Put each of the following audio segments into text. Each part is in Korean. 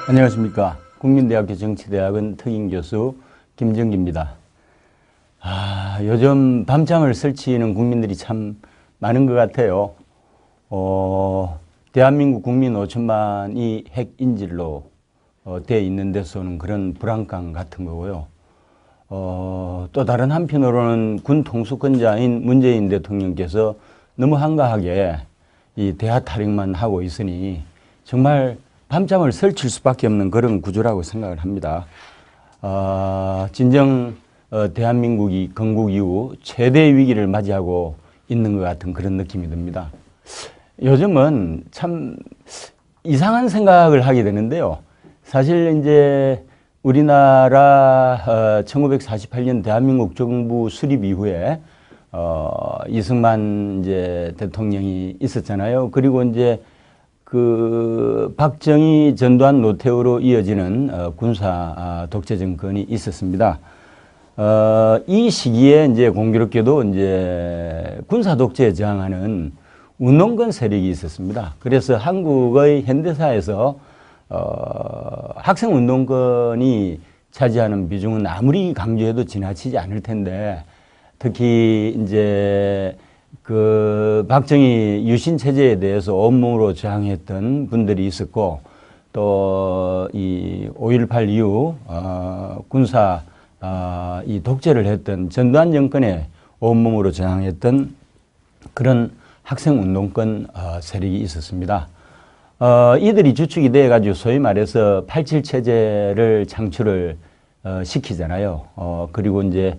안녕하십니까. 국민대학교 정치대학원 특임교수 김정기입니다. 요즘 밤잠을 설치는 국민들이 참 많은 것 같아요. 대한민국 국민 5천만이 핵인질로 되어 있는 데서는 그런 불안감 같은 거고요. 또 다른 한편으로는 군 통수권자인 문재인 대통령께서 너무 한가하게 이 대하 타령만 하고 있으니 정말 밤잠을 설칠 수밖에 없는 그런 구조라고 생각을 합니다. 진정 대한민국이 건국 이후 최대 위기를 맞이하고 있는 것 같은 그런 느낌이 듭니다. 요즘은 참 이상한 생각을 하게 되는데요. 사실 이제 우리나라 1948년 대한민국 정부 수립 이후에 이승만 이제 대통령이 있었잖아요. 그리고 이제 그 박정희, 전두환, 노태우로 이어지는 군사 독재 정권이 있었습니다. 이 시기에 이제 공교롭게도 이제 군사 독재에 저항하는 운동권 세력이 있었습니다. 그래서 한국의 현대사에서 학생 운동권이 차지하는 비중은 아무리 강조해도 지나치지 않을 텐데, 특히 이제 그 박정희 유신 체제에 대해서 온몸으로 저항했던 분들이 있었고, 또 이 5.18 이후 군사 이 독재를 했던 전두환 정권에 온몸으로 저항했던 그런 학생 운동권 세력이 있었습니다. 이들이 주축이 돼 가지고 소위 말해서 87 체제를 창출을 시키잖아요. 그리고 이제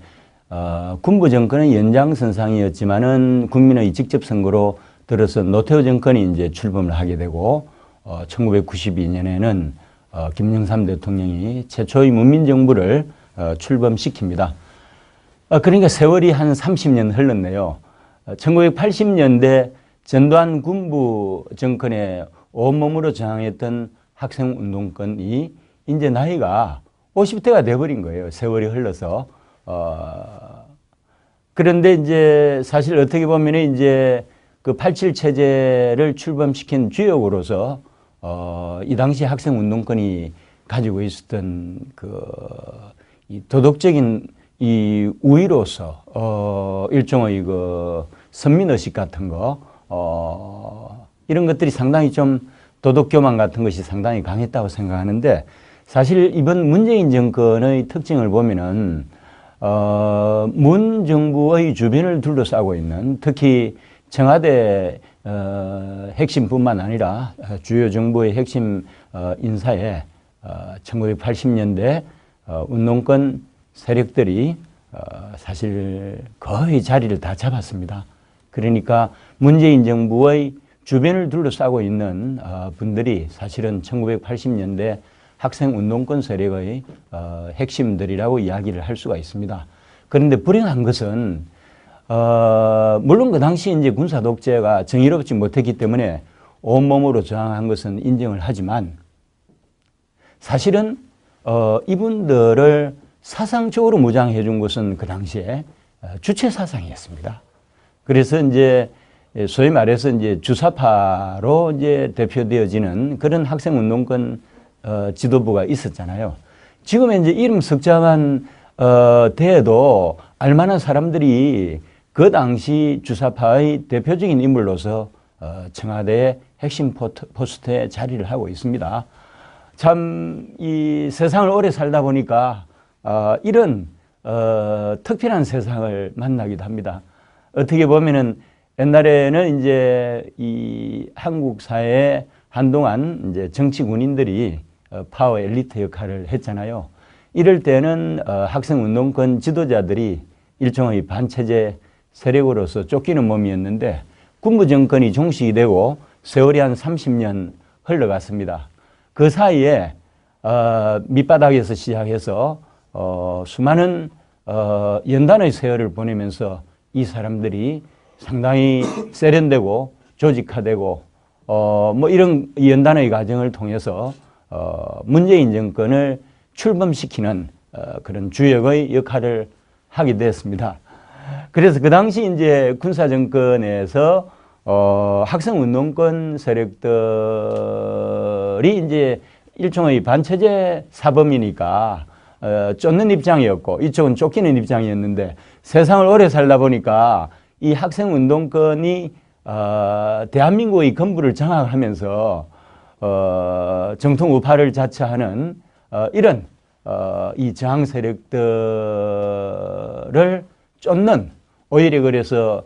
군부 정권은 연장선상이었지만은 국민의 직접 선거로 들어서 노태우 정권이 이제 출범을 하게 되고, 1992년에는 김영삼 대통령이 최초의 문민정부를 출범시킵니다. 그러니까 세월이 한 30년 흘렀네요. 1980년대 전두환 군부 정권에 온몸으로 저항했던 학생운동권이 이제 나이가 50대가 돼버린 거예요. 세월이 흘러서. 그런데 이제 사실 어떻게 보면 이제 그 87 체제를 출범시킨 주역으로서 이 당시 학생운동권이 가지고 있었던 이 도덕적인 이 우위로서 일종의 그 선민의식 같은 거, 이런 것들이 상당히 좀 도덕교만 같은 것이 상당히 강했다고 생각하는데, 사실 이번 문재인 정권의 특징을 보면은 문 정부의 주변을 둘러싸고 있는, 특히 청와대 핵심뿐만 아니라 주요 정부의 핵심 인사에 1980년대 운동권 세력들이 사실 거의 자리를 다 잡았습니다. 그러니까 문재인 정부의 주변을 둘러싸고 있는 분들이 사실은 1980년대 학생운동권 세력의 핵심들이라고 이야기를 할 수가 있습니다. 그런데 불행한 것은 물론 그 당시 이제 군사 독재가 정의롭지 못했기 때문에 온몸으로 저항한 것은 인정을 하지만, 사실은 이분들을 사상적으로 무장해 준 것은 그 당시에 주체 사상이었습니다. 그래서 이제 소위 말해서 이제 주사파로 이제 대표되어지는 그런 학생운동권 지도부가 있었잖아요. 지금은 이제 이름 석자만 돼도 알만한 사람들이 그 당시 주사파의 대표적인 인물로서 청와대의 핵심 포스트에 자리를 하고 있습니다. 참 이 세상을 오래 살다 보니까 이런 특별한 세상을 만나기도 합니다. 어떻게 보면은 옛날에는 이제 이 한국 사회에 한동안 이제 정치 군인들이 파워 엘리트 역할을 했잖아요. 이럴 때는 학생운동권 지도자들이 일종의 반체제 세력으로서 쫓기는 몸이었는데, 군부 정권이 종식이 되고 세월이 한 30년 흘러갔습니다. 그 사이에 밑바닥에서 시작해서 수많은 연단의 세월을 보내면서 이 사람들이 상당히 세련되고 조직화되고 뭐 이런 연단의 과정을 통해서 문재인 정권을 출범시키는 그런 주역의 역할을 하게 됐습니다. 그래서 그 당시 이제 군사 정권에서 학생 운동권 세력들이 이제 일종의 반체제 사범이니까 쫓는 입장이었고 이쪽은 쫓기는 입장이었는데 세상을 오래 살다 보니까 이 학생운동권이 대한민국의 건부를 장악하면서 정통 우파를 자처하는 이런 이 저항 세력들을 쫓는, 오히려 그래서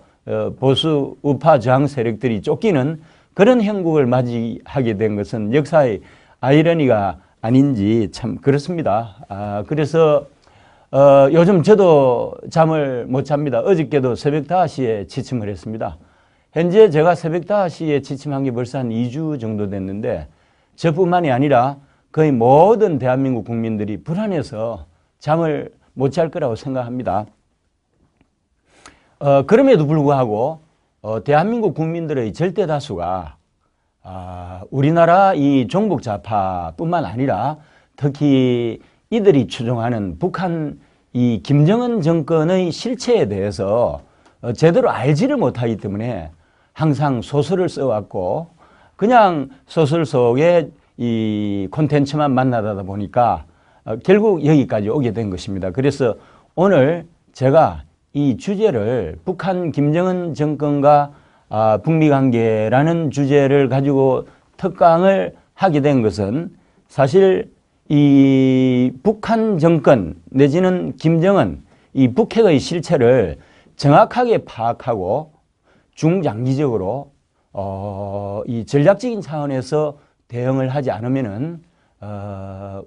보수 우파 저항 세력들이 쫓기는 그런 형국을 맞이하게 된 것은 역사의 아이러니가 아닌지 참 그렇습니다. 그래서 요즘 저도 잠을 못 잡니다. 어저께도 새벽 5시에 지침을 했습니다. 현재 제가 새벽 5시에 지침한 게 벌써 한 2주 정도 됐는데 저뿐만이 아니라 거의 모든 대한민국 국민들이 불안해서 잠을 못 잘 거라고 생각합니다. 그럼에도 불구하고 대한민국 국민들의 절대 다수가 우리나라 이 종북 좌파뿐만 아니라 특히 이들이 추종하는 북한 이 김정은 정권의 실체에 대해서 제대로 알지를 못하기 때문에 항상 소설을 써왔고 그냥 소설 속에 이 콘텐츠만 만나다 보니까 결국 여기까지 오게 된 것입니다. 그래서 오늘 제가 이 주제를 북한 김정은 정권과 북미 관계라는 주제를 가지고 특강을 하게 된 것은 사실 이 북한 정권 내지는 김정은 이 북핵의 실체를 정확하게 파악하고 중장기적으로 이 전략적인 차원에서 대응을 하지 않으면은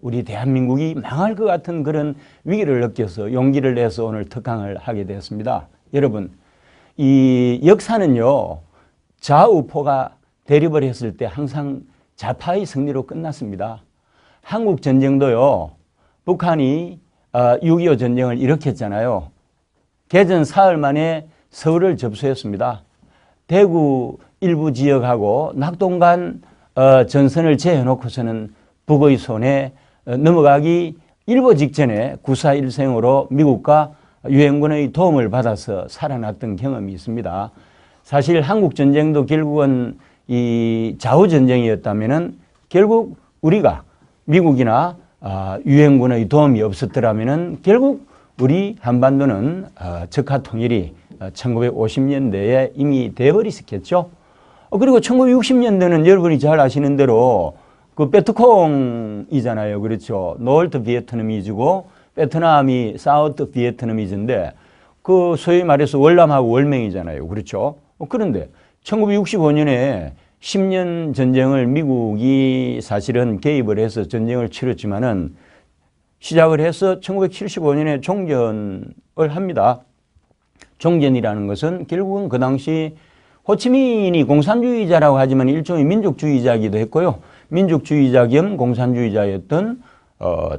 우리 대한민국이 망할 것 같은 그런 위기를 느껴서 용기를 내서 오늘 특강을 하게 되었습니다. 여러분, 이 역사는요, 좌우포가 대립을 했을 때 항상 좌파의 승리로 끝났습니다. 한국 전쟁도요, 북한이 6.25 전쟁을 일으켰잖아요. 개전 사흘 만에 서울을 접수했습니다. 대구 일부 지역하고 낙동강 전선을 제해놓고서는 북의 손에 넘어가기 일보 직전에 9.4일생으로 미국과 유엔군의 도움을 받아서 살아났던 경험이 있습니다. 사실 한국전쟁도 결국은 이 좌우전쟁이었다면은 결국 우리가 미국이나 유엔군의 도움이 없었더라면은 결국 우리 한반도는 적화통일이 1950년대에 이미 돼버렸겠죠. 그리고 1960년대는 여러분이 잘 아시는 대로 그 베트콩이잖아요. 그렇죠. 노르트 비에트남이즈고 베트남이 사우트 비에트남이즈인데 그 소위 말해서 월남하고 월맹이잖아요. 그렇죠. 그런데 1965년에 10년 전쟁을 미국이 사실은 개입을 해서 전쟁을 치렀지만은 시작을 해서 1975년에 종전을 합니다. 종전이라는 것은 결국은 그 당시 호치민이 공산주의자라고 하지만 일종의 민족주의자이기도 했고요. 민족주의자 겸 공산주의자였던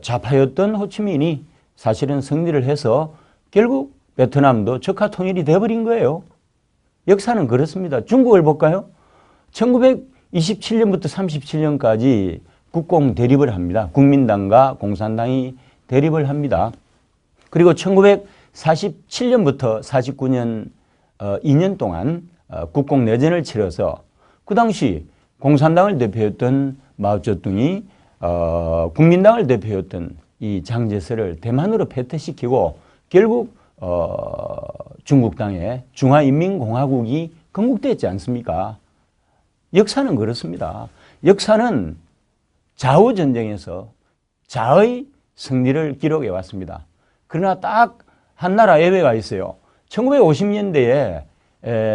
좌파였던 호치민이 사실은 승리를 해서 결국 베트남도 적화통일이 돼버린 거예요. 역사는 그렇습니다. 중국을 볼까요? 1927년부터 37년까지 국공 대립을 합니다. 국민당과 공산당이 대립을 합니다. 그리고 1947년부터 49년 2년 동안 국공 내전을 치러서 그 당시 공산당을 대표했던 마오쩌둥이 국민당을 대표했던 이 장제스를 대만으로 패퇴시키고 결국 중국 땅에 중화인민공화국이 건국됐지 않습니까? 역사는 그렇습니다. 역사는 좌우전쟁에서 좌의 승리를 기록해 왔습니다. 그러나 딱 한 나라 예외가 있어요. 1950년대에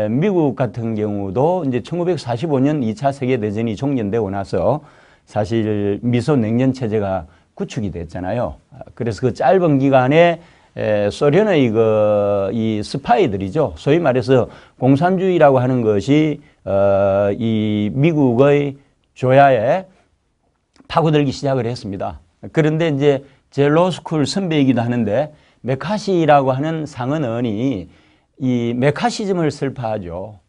미국 같은 경우도 이제 1945년 2차 세계대전이 종전되고 나서 사실 미소 냉전 체제가 구축이 됐잖아요. 그래서 그 짧은 기간에 소련의 이 스파이들이죠. 소위 말해서 공산주의라고 하는 것이 이 미국의 조야에 파고들기 시작을 했습니다. 그런데 이제 제 로스쿨 선배이기도 하는데 메카시라고 하는 상언언이 이 메카시즘을 설파하죠.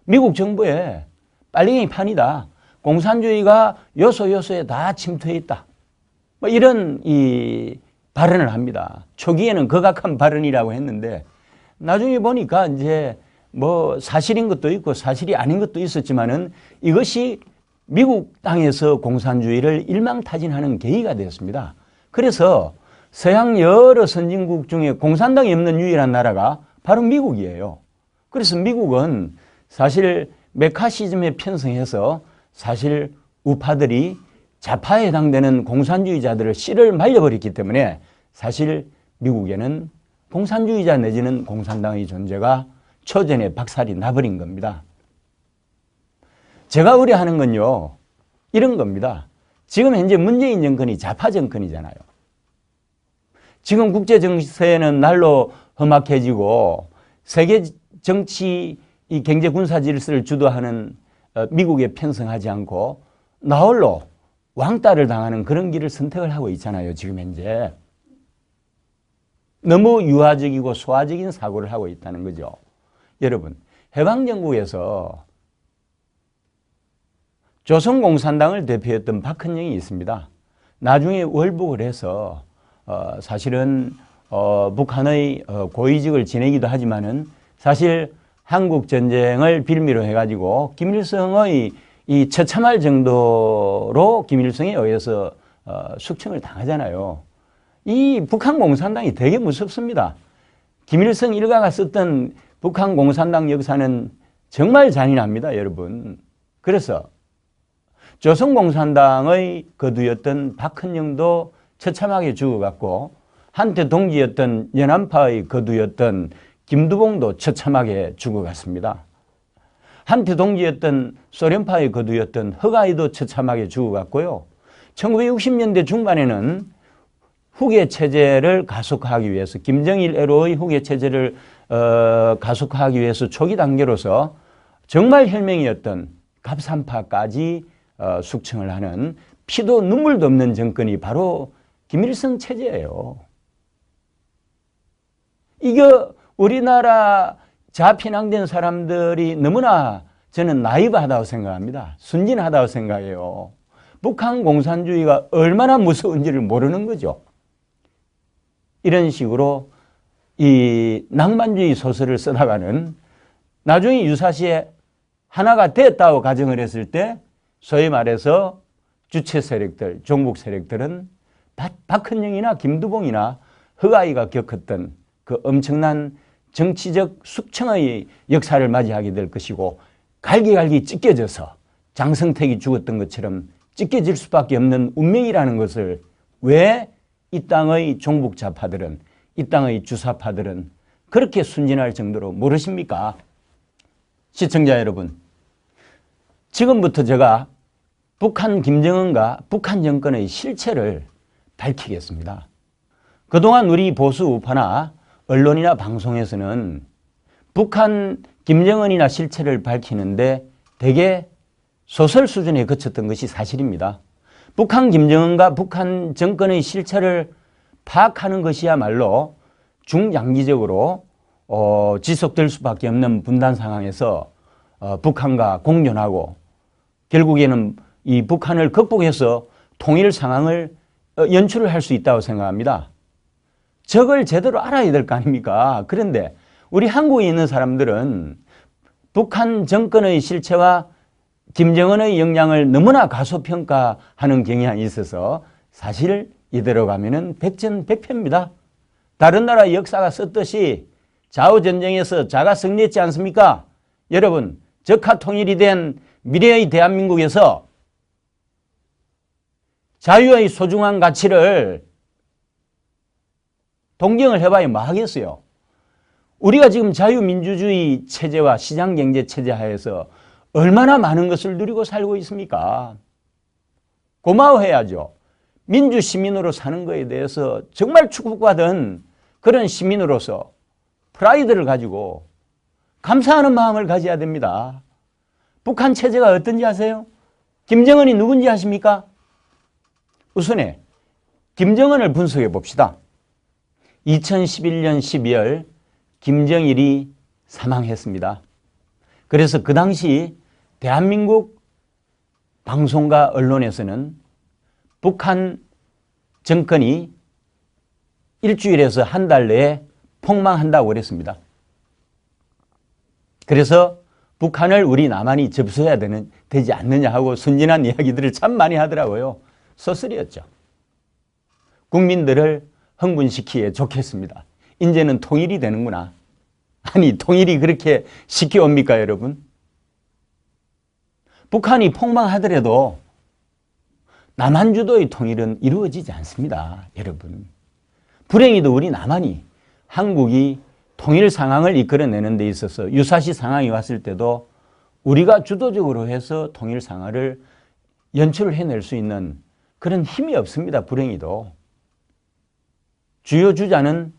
미국 정부에 빨갱이 판이다. 공산주의가 요소요소에 다 침투해 있다. 뭐 이런 이 발언을 합니다. 초기에는 극악한 발언이라고 했는데 나중에 보니까 이제 뭐 사실인 것도 있고 사실이 아닌 것도 있었지만은 이것이 미국 땅에서 공산주의를 일망타진하는 계기가 되었습니다. 그래서 서양 여러 선진국 중에 공산당이 없는 유일한 나라가 바로 미국이에요. 그래서 미국은 사실 메카시즘에 편승해서 사실 우파들이 좌파에 해당되는 공산주의자들을 씨를 말려버렸기 때문에 사실 미국에는 공산주의자 내지는 공산당의 존재가 초전에 박살이 나버린 겁니다. 제가 우려하는 건요, 이런 겁니다. 지금 현재 문재인 정권이 좌파 정권이잖아요. 지금 국제 정세는 날로 험악해지고 세계 정치, 이 경제 군사 질서를 주도하는 미국에 편승하지 않고 나홀로 왕따를 당하는 그런 길을 선택을 하고 있잖아요. 지금 현재. 너무 유화적이고 소화적인 사고를 하고 있다는 거죠. 여러분, 해방정국에서 조선공산당을 대표했던 박헌영이 있습니다. 나중에 월북을 해서 사실은 북한의 고위직을 지내기도 하지만은 사실 한국전쟁을 빌미로 해가지고 김일성의 이 처참할 정도로 김일성에 의해서 숙청을 당하잖아요. 이 북한 공산당이 되게 무섭습니다. 김일성 일가가 썼던 북한 공산당 역사는 정말 잔인합니다, 여러분. 그래서 조선 공산당의 거두였던 박헌영도 처참하게 죽어갔고 한때 동지였던 연안파의 거두였던 김두봉도 처참하게 죽어갔습니다. 한때 동지였던 소련파의 거두였던 허가이도 처참하게 죽어갔고요. 1960년대 중반에는 후계 체제를 가속화하기 위해서 김정일 애로의 후계 체제를 가속화하기 위해서 초기 단계로서 정말 혈맹이었던 갑산파까지 숙청을 하는 피도 눈물도 없는 정권이 바로 김일성 체제예요. 이거 우리나라 자편향된 사람들이 너무나 저는 나이브하다고 생각합니다. 순진하다고 생각해요. 북한 공산주의가 얼마나 무서운지를 모르는 거죠. 이런 식으로 이 낭만주의 소설을 쓰다가는 나중에 유사시에 하나가 됐다고 가정을 했을 때 소위 말해서 주체 세력들, 종북 세력들은 박헌영이나 김두봉이나 허가이가 겪었던 그 엄청난 정치적 숙청의 역사를 맞이하게 될 것이고 갈기갈기 찢겨져서 장성택이 죽었던 것처럼 찢겨질 수밖에 없는 운명이라는 것을 왜 이 땅의 종북 좌파들은, 이 땅의 주사파들은 그렇게 순진할 정도로 모르십니까? 시청자 여러분, 지금부터 제가 북한 김정은과 북한 정권의 실체를 밝히겠습니다. 그동안 우리 보수 우파나 언론이나 방송에서는 북한 김정은이나 실체를 밝히는데 대개 소설 수준에 그쳤던 것이 사실입니다. 북한 김정은과 북한 정권의 실체를 파악하는 것이야말로 중장기적으로 지속될 수밖에 없는 분단 상황에서 북한과 공존하고 결국에는 이 북한을 극복해서 통일 상황을 연출을 할 수 있다고 생각합니다. 적을 제대로 알아야 될 거 아닙니까? 그런데 우리 한국에 있는 사람들은 북한 정권의 실체와 김정은의 역량을 너무나 가소평가하는 경향이 있어서 사실 이대로 가면은 백전백패입니다. 다른 나라 역사가 썼듯이 좌우전쟁에서 자가 승리했지 않습니까? 여러분, 적화 통일이 된 미래의 대한민국에서 자유의 소중한 가치를 동경을 해봐야 뭐 하겠어요? 우리가 지금 자유민주주의 체제와 시장경제 체제 하에서 얼마나 많은 것을 누리고 살고 있습니까? 고마워해야죠. 민주시민으로 사는 것에 대해서 정말 축복받은 그런 시민으로서 프라이드를 가지고 감사하는 마음을 가져야 됩니다. 북한 체제가 어떤지 아세요? 김정은이 누군지 아십니까? 우선에 김정은을 분석해 봅시다. 2011년 12월 김정일이 사망했습니다. 그래서 그 당시 대한민국 방송과 언론에서는 북한 정권이 일주일에서 한 달 내에 폭망한다고 그랬습니다. 그래서 북한을 우리 남한이 접수해야 되지 않느냐 하고 순진한 이야기들을 참 많이 하더라고요. 소설이었죠. 국민들을 흥분시키기에 좋겠습니다. 이제는 통일이 되는구나. 아니, 통일이 그렇게 쉽게 옵니까, 여러분? 북한이 폭망하더라도 남한 주도의 통일은 이루어지지 않습니다, 여러분. 불행히도 우리 남한이 한국이 통일 상황을 이끌어내는 데 있어서 유사시 상황이 왔을 때도 우리가 주도적으로 해서 통일 상황을 연출을 해낼 수 있는 그런 힘이 없습니다, 불행히도. 주요 주자는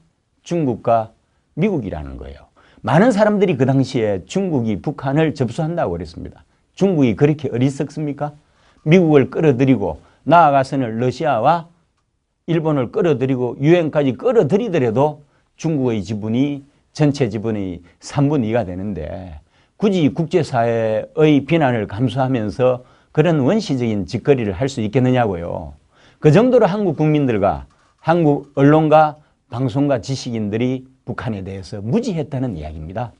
중국과 미국이라는 거예요. 많은 사람들이 그 당시에 중국이 북한을 접수한다고 그랬습니다. 중국이 그렇게 어리석습니까? 미국을 끌어들이고 나아가서는 러시아와 일본을 끌어들이고 유엔까지 끌어들이더라도 중국의 지분이 전체 지분의 3분의 2가 되는데 굳이 국제사회의 비난을 감수하면서 그런 원시적인 짓거리를 할 수 있겠느냐고요. 그 정도로 한국 국민들과 한국 언론과 방송과 지식인들이 북한에 대해서 무지했다는 이야기입니다.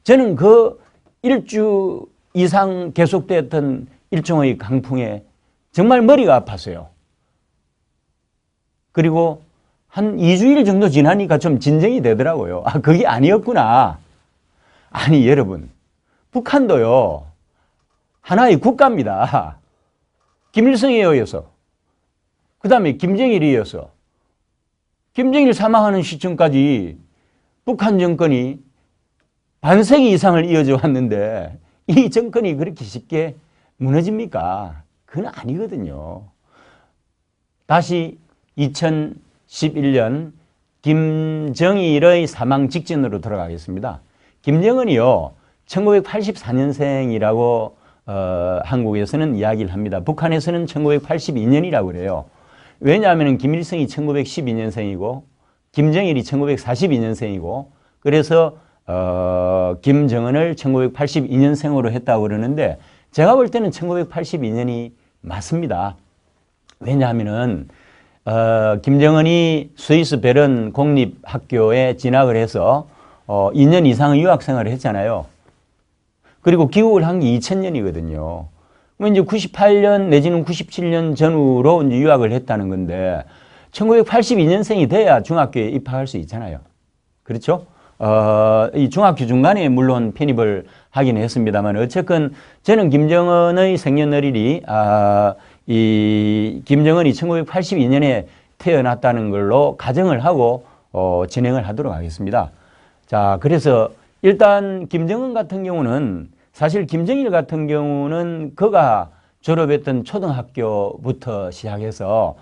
저는 그 일주 이상 계속되었던 일종의 강풍에 정말 머리가 아팠어요. 그리고 한 2주일 정도 지나니까 좀 진정이 되더라고요. 아, 그게 아니었구나. 아니, 여러분, 북한도요, 하나의 국가입니다. 김일성에 의해서, 그 다음에 김정일에 의해서, 김정일 사망하는 시점까지 북한 정권이 반세기 이상을 이어져 왔는데 이 정권이 그렇게 쉽게 무너집니까? 그건 아니거든요. 다시 2011년 김정일의 사망 직전으로 돌아가겠습니다. 김정은이요, 1984년생이라고 한국에서는 이야기를 합니다. 북한에서는 1982년이라고 그래요. 왜냐하면 김일성이 1912년생이고 김정일이 1942년생이고 그래서 김정은을 1982년생으로 했다고 그러는데 제가 볼 때는 1982년이 맞습니다. 왜냐하면은 김정은이 스위스 베른 공립학교에 진학을 해서 2년 이상 유학생활을 했잖아요. 그리고 귀국을 한 게 2000년이거든요. 그럼 이제 98년 내지는 97년 전후로 이제 유학을 했다는 건데 1982년생이 돼야 중학교에 입학할 수 있잖아요. 그렇죠? 이 중학교 중간에 물론 편입을 하긴 했습니다만 어쨌건 저는 김정은의 생년월일이 이 김정은이 1982년에 태어났다는 걸로 가정을 하고 진행을 하도록 하겠습니다. 자, 그래서 일단 김정은 같은 경우는 사실 김정일 같은 경우는 그가 졸업했던 초등학교부터 시작해서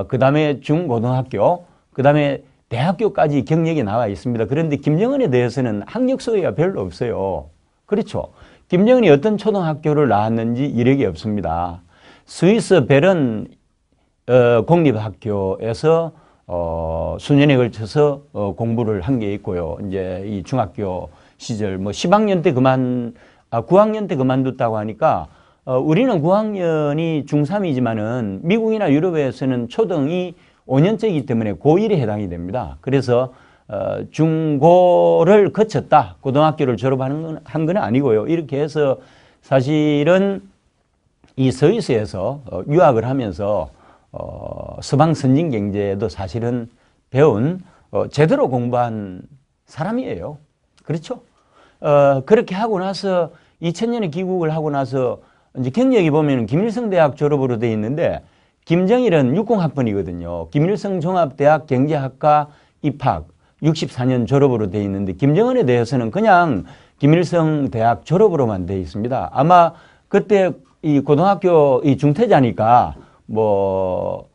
그 다음에 중고등학교, 그 다음에 대학교까지 경력이 나와 있습니다. 그런데 김정은에 대해서는 학력 소개가 별로 없어요. 그렇죠. 김정은이 어떤 초등학교를 나왔는지 이력이 없습니다. 스위스 베른 공립학교에서 수년에 걸쳐서 공부를 한 게 있고요. 이제 이 중학교 시절 뭐 10학년 때 9학년 때 그만뒀다고 하니까 우리는 9학년이 중3이지만은 미국이나 유럽에서는 초등이 5년째이기 때문에 고1에 해당이 됩니다. 그래서 중고를 거쳤다. 고등학교를 졸업한 건 아니고요. 이렇게 해서 사실은 이 스위스에서 유학을 하면서 서방 선진 경제도 사실은 배운 제대로 공부한 사람이에요. 그렇죠? 그렇게 하고 나서 2000년에 귀국을 하고 나서 이제 경력이 보면 김일성 대학 졸업으로 돼 있는데 김정일은 60학번이거든요. 김일성 종합대학 경제학과 입학 64년 졸업으로 돼 있는데 김정은에 대해서는 그냥 김일성 대학 졸업으로만 돼 있습니다. 아마 그때 이 고등학교 이 중퇴자니까 뭐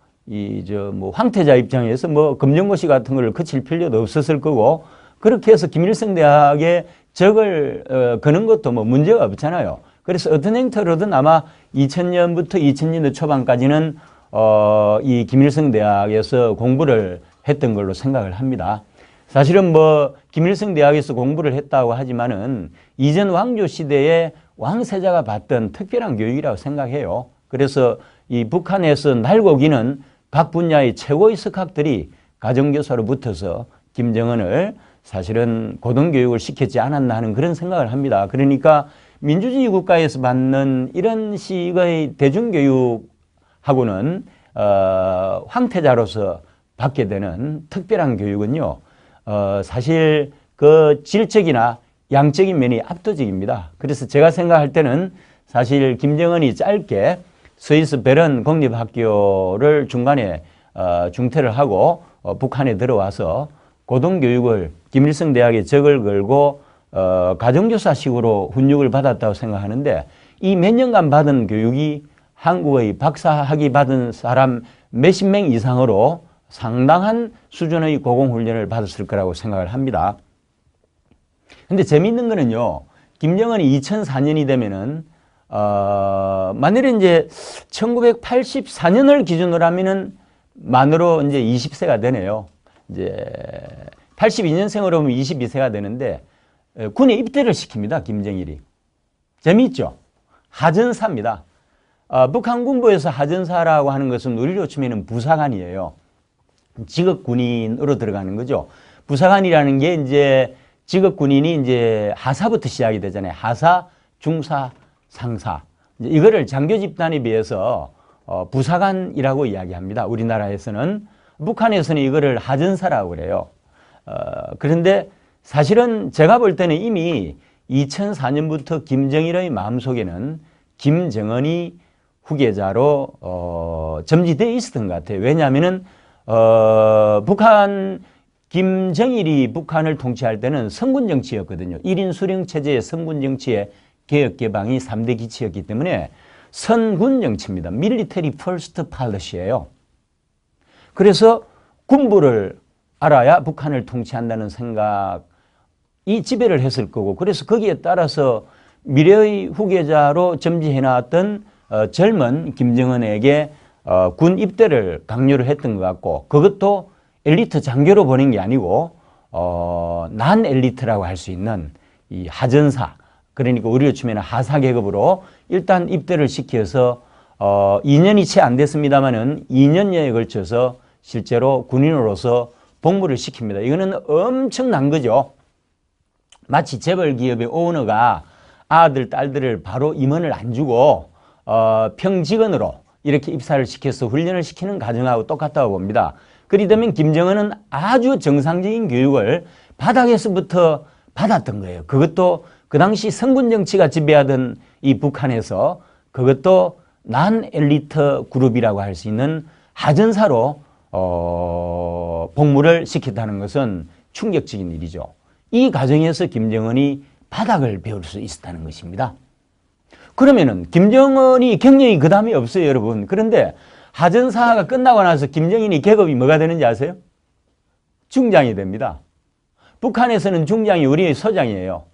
황퇴자 입장에서 뭐 검정고시 같은 걸 거칠 필요도 없었을 거고 그렇게 해서 김일성 대학에 적을 거는 것도 뭐 문제가 없잖아요. 그래서 어떤 행태로든 아마 2000년부터 2000년대 초반까지는 이 김일성 대학에서 공부를 했던 걸로 생각을 합니다. 사실은 뭐 김일성 대학에서 공부를 했다고 하지만은 이전 왕조 시대에 왕세자가 받던 특별한 교육이라고 생각해요. 그래서 이 북한에서 날고기는 각 분야의 최고의 석학들이 가정교사로 붙어서 김정은을 사실은 고등교육을 시켰지 않았나 하는 그런 생각을 합니다. 그러니까 민주주의 국가에서 받는 이런 식의 대중교육하고는 황태자로서 받게 되는 특별한 교육은요, 사실 그 질적이나 양적인 면이 압도적입니다. 그래서 제가 생각할 때는 사실 김정은이 짧게 스위스 베른 공립학교를 중간에 중퇴를 하고 북한에 들어와서 고등교육을 김일성 대학에 적을 걸고 가정교사식으로 훈육을 받았다고 생각하는데, 이 몇 년간 받은 교육이 한국의 박사학위 받은 사람 몇십 명 이상으로 상당한 수준의 고공훈련을 받았을 거라고 생각을 합니다. 근데 재미있는 거는요, 김정은이 2004년이 되면은 만일에 이제 1984년을 기준으로 하면은 만으로 이제 20세가 되네요. 이제 82년생으로 보면 22세가 되는데 군에 입대를 시킵니다. 김정일이. 재미있죠? 하전사입니다. 북한 군부에서 하전사라고 하는 것은 우리로 치면 부사관이에요. 직업 군인으로 들어가는 거죠. 부사관이라는 게 이제 직업 군인이 이제 하사부터 시작이 되잖아요. 하사, 중사, 상사. 이거를 장교 집단에 비해서 부사관이라고 이야기합니다. 우리나라에서는. 북한에서는 이거를 하전사라고 그래요. 그런데 사실은 제가 볼 때는 이미 2004년부터 김정일의 마음속에는 김정은이 후계자로 점지되어 있었던 것 같아요. 왜냐하면은 김정일이 북한을 통치할 때는 성군 정치였거든요. 1인 수령 체제의 성군 정치의 개혁 개방이 3대 기치였기 때문에 선군 정치입니다. 밀리터리 퍼스트 팔러시예요. 그래서 군부를 알아야 북한을 통치한다는 생각이 지배를 했을 거고, 그래서 거기에 따라서 미래의 후계자로 점지해놨던 젊은 김정은에게 군 입대를 강요를 했던 것 같고, 그것도 엘리트 장교로 보낸 게 아니고 난 엘리트라고 할 수 있는 이 하전사, 그러니까 우리로 치면 하사 계급으로 일단 입대를 시켜서 2년이 채 안 됐습니다만은 2년여에 걸쳐서 실제로 군인으로서 복무를 시킵니다. 이거는 엄청난 거죠. 마치 재벌 기업의 오너가 아들, 딸들을 바로 임원을 안 주고 평직원으로 이렇게 입사를 시켜서 훈련을 시키는 과정하고 똑같다고 봅니다. 그러다면 김정은은 아주 정상적인 교육을 바닥에서부터 받았던 거예요. 그것도 그 당시 성군 정치가 지배하던 이 북한에서 그것도 난 엘리트 그룹이라고 할 수 있는 하전사로 복무를 시켰다는 것은 충격적인 일이죠. 이 과정에서 김정은이 바닥을 배울 수 있었다는 것입니다. 그러면은 김정은이 경력이 그 다음에 없어요, 여러분. 그런데 하전사가 끝나고 나서 김정은이 계급이 뭐가 되는지 아세요? 중장이 됩니다. 북한에서는 중장이 우리의 소장이에요.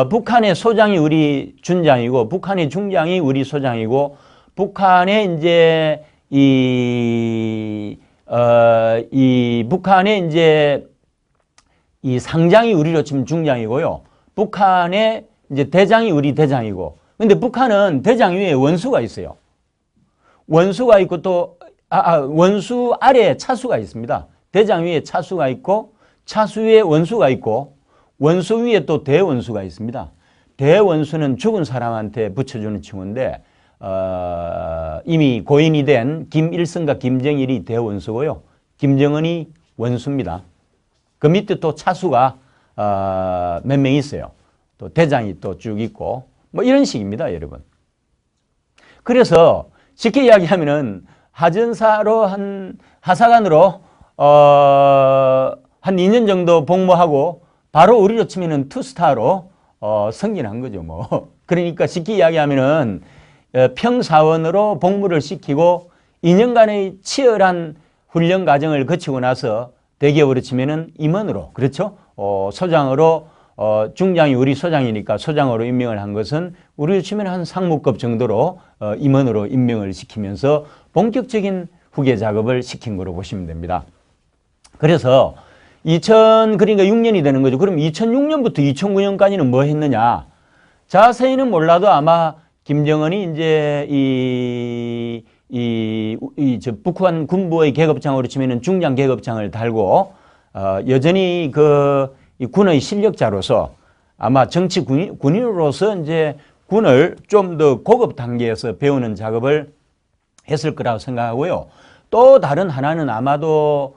북한의 소장이 우리 준장이고, 북한의 중장이 우리 소장이고, 북한의 이제 북한의 이제 이 상장이 우리로 치면 중장이고요. 북한의 이제 대장이 우리 대장이고. 근데 북한은 대장 위에 원수가 있어요. 원수가 있고 또 원수 아래에 차수가 있습니다. 대장 위에 차수가 있고, 차수 위에 원수가 있고, 원수 위에 또 대원수가 있습니다. 대원수는 죽은 사람한테 붙여주는 칭호인데 이미 고인이 된 김일성과 김정일이 대원수고요. 김정은이 원수입니다. 그 밑에 또 차수가 몇 명 있어요. 또 대장이 또 쭉 있고 뭐 이런 식입니다, 여러분. 그래서 쉽게 이야기하면은 하전사로 하사관으로 한 2년 정도 복무하고 바로 우리로 치면은 투스타로 승진한 거죠, 뭐. 그러니까 쉽게 이야기하면은 평사원으로 복무를 시키고 2년간의 치열한 훈련 과정을 거치고 나서 대기업으로 치면은 임원으로, 그렇죠? 소장으로 중장이 우리 소장이니까 소장으로 임명을 한 것은 우리로 치면 한 상무급 정도로 임원으로 임명을 시키면서 본격적인 후계 작업을 시킨 거로 보시면 됩니다. 그래서 그러니까 6년이 되는 거죠. 그럼 2006년부터 2009년까지는 뭐 했느냐? 자세히는 몰라도 아마 김정은이 이제 북한 군부의 계급장으로 치면은 중장 계급장을 달고 여전히 이 군의 실력자로서 아마 정치 군인으로서 이제 군을 좀 더 고급 단계에서 배우는 작업을 했을 거라고 생각하고요. 또 다른 하나는 아마도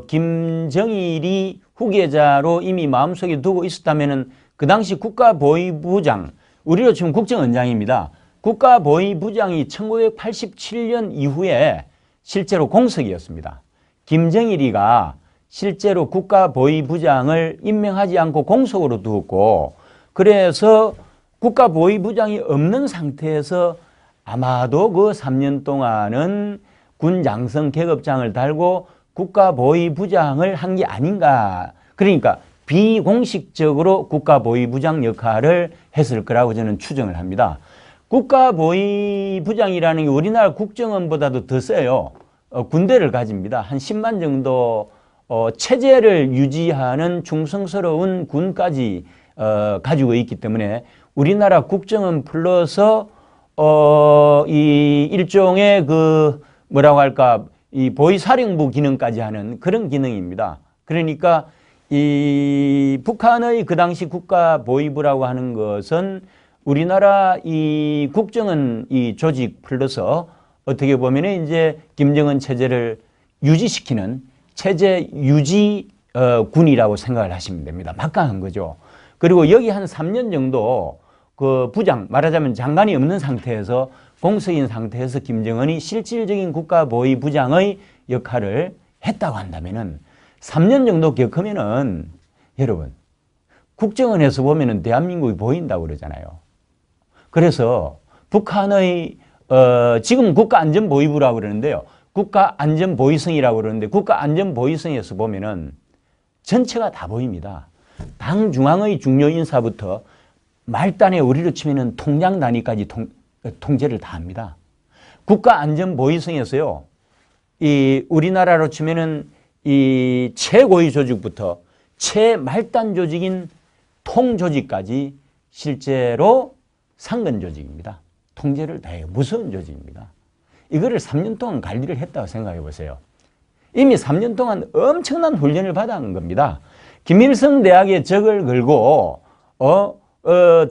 김정일이 후계자로 이미 마음속에 두고 있었다면은 그 당시 국가보위부장, 우리로 치면 국정원장입니다. 국가보위부장이 1987년 이후에 실제로 공석이었습니다. 김정일이가 실제로 국가보위부장을 임명하지 않고 공석으로 두었고, 그래서 국가보위부장이 없는 상태에서 아마도 그 3년 동안은 군 장성 계급장을 달고 국가보위부장을 한 게 아닌가. 그러니까 비공식적으로 국가보위부장 역할을 했을 거라고 저는 추정을 합니다. 국가보위부장이라는 게 우리나라 국정원보다도 더 세요. 군대를 가집니다. 한 10만 정도 체제를 유지하는 충성스러운 군까지 가지고 있기 때문에 우리나라 국정원 플러스 이 일종의 뭐라고 할까, 이 보위사령부 기능까지 하는 그런 기능입니다. 그러니까 이 북한의 그 당시 국가보위부라고 하는 것은 우리나라 이 국정원 이 조직 플러스 어떻게 보면 이제 김정은 체제를 유지시키는 체제 유지 군이라고 생각을 하시면 됩니다. 막강한 거죠. 그리고 여기 한 3년 정도 그 부장, 말하자면 장관이 없는 상태에서 공석인 상태에서 김정은이 실질적인 국가보위부장의 역할을 했다고 한다면은 3년 정도 겪으면은 여러분 국정원에서 보면은 대한민국이 보인다고 그러잖아요. 그래서 북한의 지금 국가안전보위부라고 그러는데요. 국가안전보위성이라고 그러는데 국가안전보위성에서 보면은 전체가 다 보입니다. 당 중앙의 중요 인사부터 말단에 우리로 치면은 통장 단위까지 통제를 다 합니다. 국가안전보위성에서요, 이 우리나라로 치면은 이 최고위 조직부터 최말단 조직인 통조직까지 실제로 상근 조직입니다. 통제를 다 해요. 무서운 조직입니다. 이거를 3년 동안 관리를 했다고 생각해 보세요. 이미 3년 동안 엄청난 훈련을 받아온 겁니다. 김일성 대학에 적을 걸고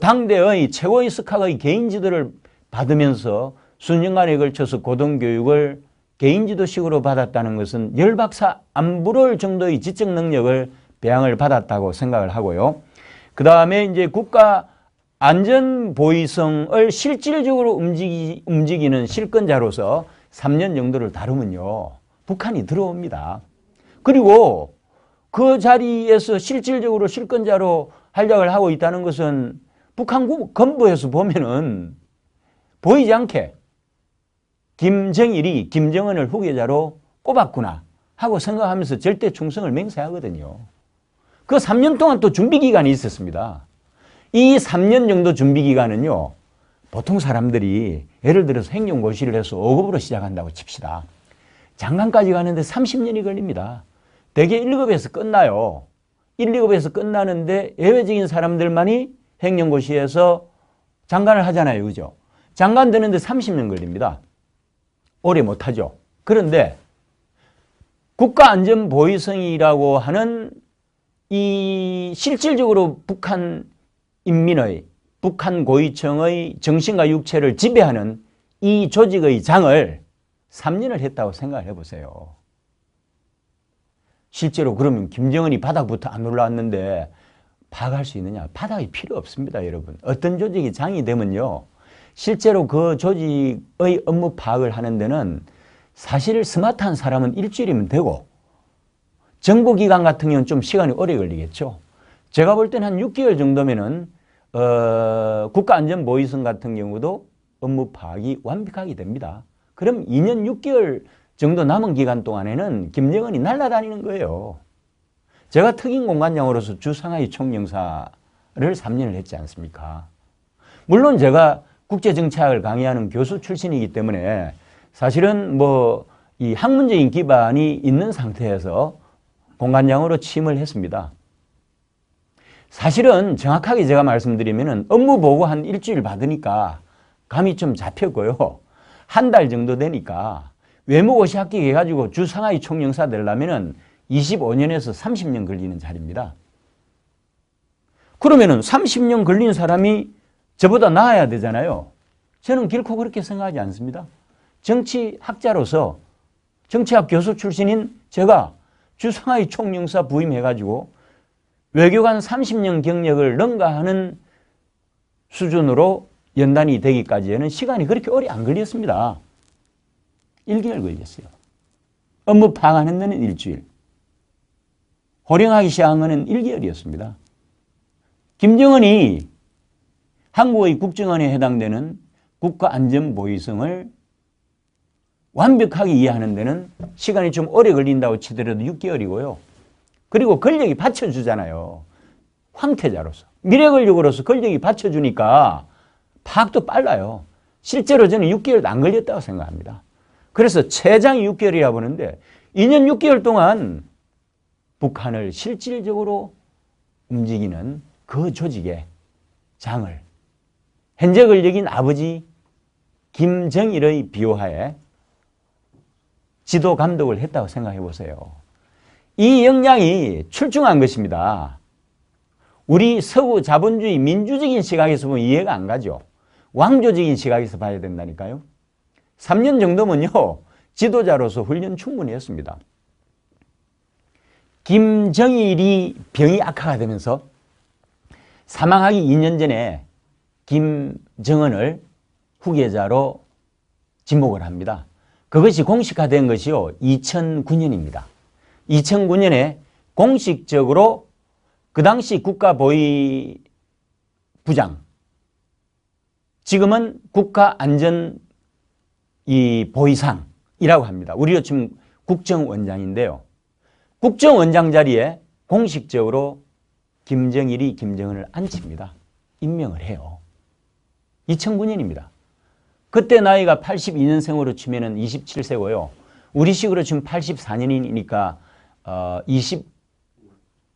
당대의 최고의 석학의 개인 지도를 받으면서 수년간에 걸쳐서 고등교육을 개인 지도식으로 받았다는 것은 열박사 안 부를 정도의 지적 능력을 배양을 받았다고 생각을 하고요. 그 다음에 이제 국가 안전보위성을 실질적으로 움직이는 실권자로서 3년 정도를 다루면요, 북한이 들어옵니다. 그리고 그 자리에서 실질적으로 실권자로 활약을 하고 있다는 것은 북한 건보에서 보면은 보이지 않게 김정일이 김정은을 후계자로 꼽았구나 하고 생각하면서 절대 충성을 맹세하거든요. 그 3년 동안 또 준비기간이 있었습니다. 이 3년 정도 준비기간은요, 보통 사람들이 예를 들어서 행정고시를 해서 5급으로 시작한다고 칩시다. 장관까지 가는데 30년이 걸립니다. 대개 1급에서 끝나요. 1, 2급에서 끝나는데 예외적인 사람들만이 행정고시에서 장관을 하잖아요. 그죠? 장관 되는데 30년 걸립니다. 오래 못하죠. 그런데 국가안전보위성이라고 하는 이 실질적으로 북한 인민의, 북한 고위층의 정신과 육체를 지배하는 이 조직의 장을 3년을 했다고 생각을 해보세요. 실제로 그러면 김정은이 바닥부터 안 올라왔는데 파악할 수 있느냐? 바닥이 필요 없습니다, 여러분. 어떤 조직이 장이 되면요, 실제로 그 조직의 업무 파악을 하는 데는 사실 스마트한 사람은 일주일이면 되고 정보기관 같은 경우는 좀 시간이 오래 걸리겠죠. 제가 볼 때는 한 6개월 정도면은 국가안전보위성 같은 경우도 업무 파악이 완벽하게 됩니다. 그럼 2년 6개월 정도 남은 기간 동안에는 김정은이 날아다니는 거예요. 제가 특임공관장으로서 주상하이 총영사를 3년을 했지 않습니까? 물론 제가 국제정치학을 강의하는 교수 출신이기 때문에 사실은 이 학문적인 기반이 있는 상태에서 공관장으로 취임을 했습니다. 사실은 정확하게 제가 말씀드리면은 업무 보고 한 일주일 받으니까 감이 좀 잡혔고요. 한 달 정도 되니까 외무고시 합격해가지고 주상하이 총영사 되려면은 25년에서 30년 걸리는 자리입니다. 그러면은 30년 걸린 사람이 저보다 나아야 되잖아요. 저는 결코 그렇게 생각하지 않습니다. 정치학자로서 정치학 교수 출신인 제가 주상하이 총영사 부임해가지고 외교관 30년 경력을 능가하는 수준으로 연단이 되기까지는 시간이 그렇게 오래 안 걸렸습니다. 1개월 걸렸어요. 업무 파악하는 데는 일주일. 호령하기 시작한 것은 1개월이었습니다. 김정은이 한국의 국정원에 해당되는 국가안전보위성을 완벽하게 이해하는 데는 시간이 좀 오래 걸린다고 치더라도 6개월이고요. 그리고 권력이 받쳐주잖아요. 황태자로서. 미래권력으로서 권력이 받쳐주니까 파악도 빨라요. 실제로 저는 6개월도 안 걸렸다고 생각합니다. 그래서 최장이 6개월이라 보는데 2년 6개월 동안 북한을 실질적으로 움직이는 그 조직의 장을 현재 권력인 아버지 김정일의 비호하에 지도 감독을 했다고 생각해 보세요. 이 역량이 출중한 것입니다. 우리 서구 자본주의 민주적인 시각에서 보면 이해가 안 가죠. 왕조적인 시각에서 봐야 된다니까요. 3년 정도면요. 지도자로서 훈련 충분히 했습니다. 김정일이 병이 악화가 되면서 사망하기 2년 전에 김정은을 후계자로 지목을 합니다. 그것이 공식화된 것이요. 2009년입니다. 2009년에 공식적으로 그 당시 국가보위부장, 지금은 국가안전보위상이라고 합니다. 우리로 치면 국정원장인데요. 국정원장 자리에 공식적으로 김정일이 김정은을 앉힙니다. 임명을 해요. 2009년입니다. 그때 나이가 82년생으로 치면 27세고요. 우리식으로 치면 84년이니까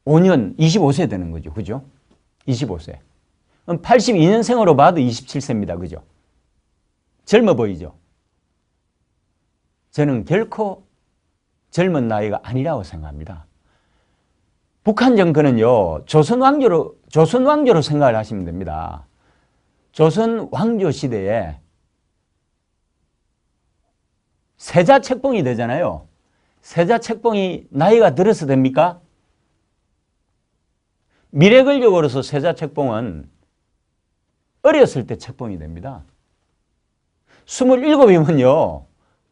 25년, 25세 되는 거죠. 그죠? 25세. 82년생으로 봐도 27세입니다. 그죠? 젊어 보이죠? 저는 결코 젊은 나이가 아니라고 생각합니다. 북한 정권은요, 조선 왕조로 생각을 하시면 됩니다. 조선 왕조 시대에 세자 책봉이 되잖아요. 세자 책봉이 나이가 들어서 됩니까? 미래 권력으로서 세자 책봉은 어렸을 때 책봉이 됩니다. 27이면요,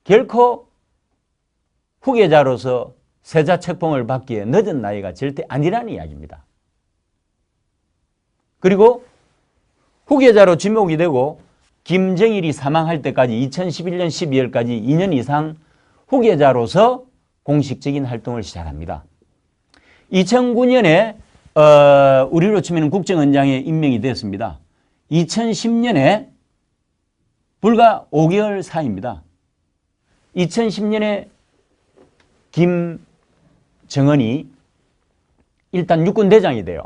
결코 후계자로서 세자 책봉을 받기에 늦은 나이가 절대 아니라는 이야기입니다. 그리고 후계자로 지목이 되고 김정일이 사망할 때까지 2011년 12월까지 2년 이상 후계자로서 공식적인 활동을 시작합니다. 2009년에 우리로 치면 국정원장에 임명이 되었습니다. 2010년에 불과 5개월 사이입니다. 2010년에 김정은이 일단 육군대장이 돼요.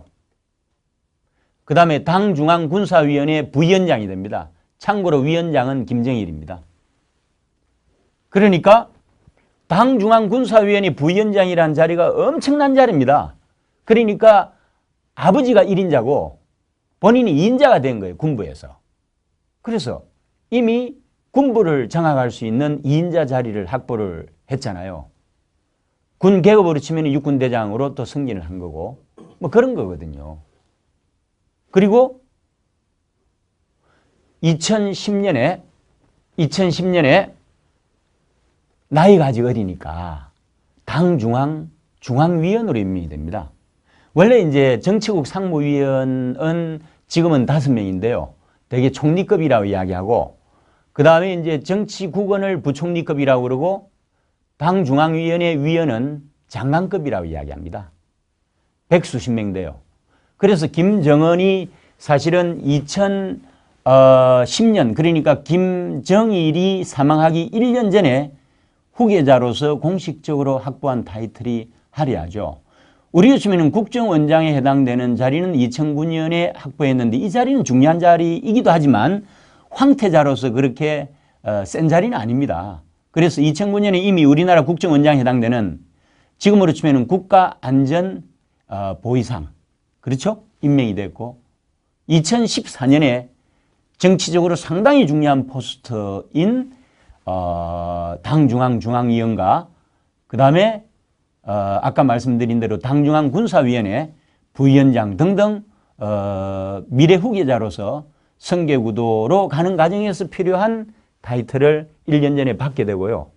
그 다음에 당중앙군사위원회 부위원장이 됩니다. 참고로 위원장은 김정일입니다. 그러니까 당중앙군사위원회 부위원장이라는 자리가 엄청난 자리입니다. 그러니까 아버지가 1인자고 본인이 2인자가 된 거예요. 군부에서. 그래서 이미 군부를 장악할 수 있는 2인자 자리를 확보를 했잖아요. 군 계급으로 치면 육군대장으로 또 승진을 한 거고 뭐 그런 거거든요. 그리고 2010년에 나이가 아직 어리니까 중앙위원으로 임명이 됩니다. 원래 이제 정치국 상무위원은 지금은 5명인데요. 대개 총리급이라고 이야기하고, 그 다음에 이제 정치국원을 부총리급이라고 그러고, 당중앙위원회 위원은 장관급이라고 이야기합니다. 100수십 명 돼요. 그래서 김정은이 사실은 2010년, 그러니까 김정일이 사망하기 1년 전에 후계자로서 공식적으로 확보한 타이틀이 화려하죠. 우리로 치면 국정원장에 해당되는 자리는 2009년에 확보했는데 이 자리는 중요한 자리이기도 하지만 황태자로서 그렇게 센 자리는 아닙니다. 그래서 2009년에 이미 우리나라 국정원장에 해당되는 지금으로 치면 국가안전보위상, 그렇죠? 임명이 됐고 2014년에 정치적으로 상당히 중요한 포스트인 당중앙 중앙위원과 그 다음에 아까 말씀드린 대로 당중앙 군사위원회 부위원장 등등 미래 후계자로서 선계구도로 가는 과정에서 필요한 타이틀을 1년 전에 받게 되고요.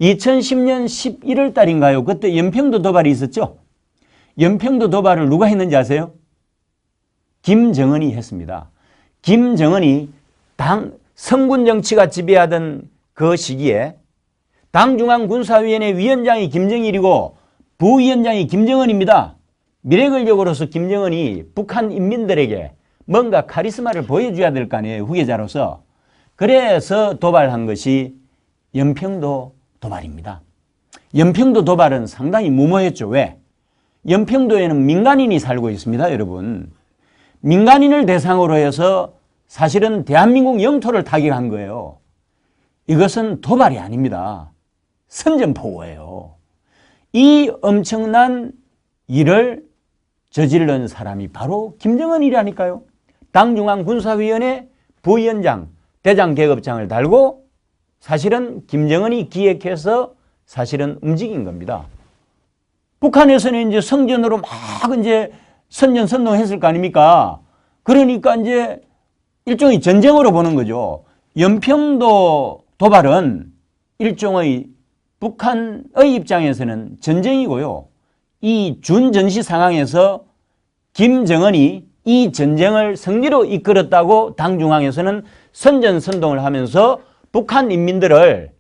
2010년 11월 달인가요? 그때 연평도 도발이 있었죠. 연평도 도발을 누가 했는지 아세요? 김정은이 했습니다. 김정은이 성군 정치가 지배하던 그 시기에 당중앙군사위원회 위원장이 김정일이고 부위원장이 김정은입니다. 미래권력으로서 김정은이 북한 인민들에게 뭔가 카리스마를 보여줘야 될 거 아니에요. 후계자로서. 그래서 도발한 것이 연평도 도발입니다. 연평도 도발은 상당히 무모했죠. 왜? 연평도에는 민간인이 살고 있습니다. 여러분. 민간인을 대상으로 해서 사실은 대한민국 영토를 타격한 거예요. 이것은 도발이 아닙니다. 선전포고예요. 이 엄청난 일을 저지른 사람이 바로 김정은이라니까요. 당중앙군사위원회 부위원장, 대장계급장을 달고 사실은 김정은이 기획해서 사실은 움직인 겁니다. 북한에서는 이제 성전으로 막 이제 선전선동했을 거 아닙니까? 그러니까 이제 일종의 전쟁으로 보는 거죠. 연평도 도발은 일종의 북한의 입장에서는 전쟁이고요. 이 준전시 상황에서 김정은이 이 전쟁을 승리로 이끌었다고 당중앙에서는 선전선동을 하면서 북한 인민들을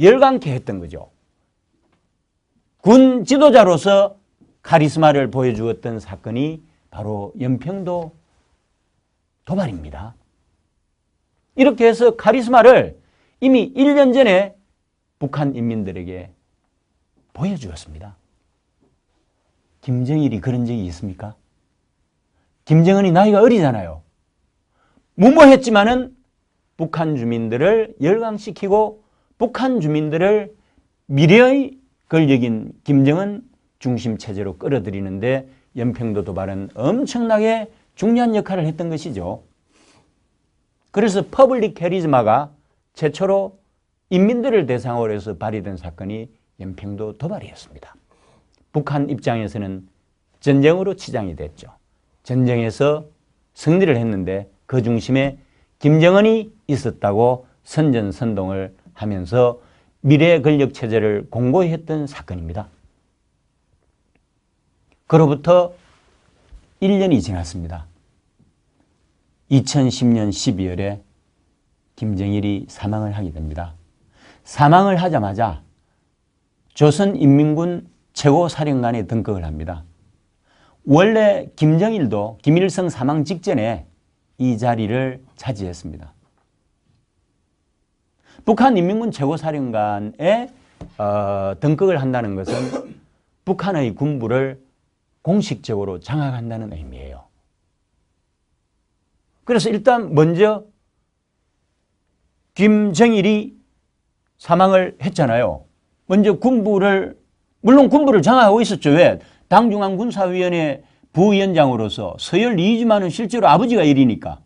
열광케 했던 거죠. 군 지도자로서 카리스마를 보여주었던 사건이 바로 연평도 도발입니다. 이렇게 해서 카리스마를 이미 1년 전에 북한 인민들에게 보여주었습니다. 김정일이 그런 적이 있습니까? 김정은이 나이가 어리잖아요. 무모했지만은 북한 주민들을 열광시키고 북한 주민들을 미래의 권력인 김정은 중심 체제로 끌어들이는데 연평도 도발은 엄청나게 중요한 역할을 했던 것이죠. 그래서 퍼블릭 카리스마가 최초로 인민들을 대상으로 해서 발휘된 사건이 연평도 도발이었습니다. 북한 입장에서는 전쟁으로 치장이 됐죠. 전쟁에서 승리를 했는데 그 중심에 김정은이 있었다고 선전선동을 하면서 미래 권력 체제를 공고히 했던 사건입니다. 그로부터 1년이 지났습니다. 2010년 12월에 김정일이 사망을 하게 됩니다. 사망을 하자마자 조선인민군 최고사령관에 등극을 합니다. 원래 김정일도 김일성 사망 직전에 이 자리를 차지했습니다. 북한인민군 최고사령관에 등극을 한다는 것은 북한의 군부를 공식적으로 장악한다는 의미예요. 그래서 일단 먼저 김정일이 사망을 했잖아요. 먼저 군부를, 물론 군부를 장악하고 있었죠. 왜? 당중앙군사위원회 부위원장으로서 서열이지만은 실제로 아버지가 일이니까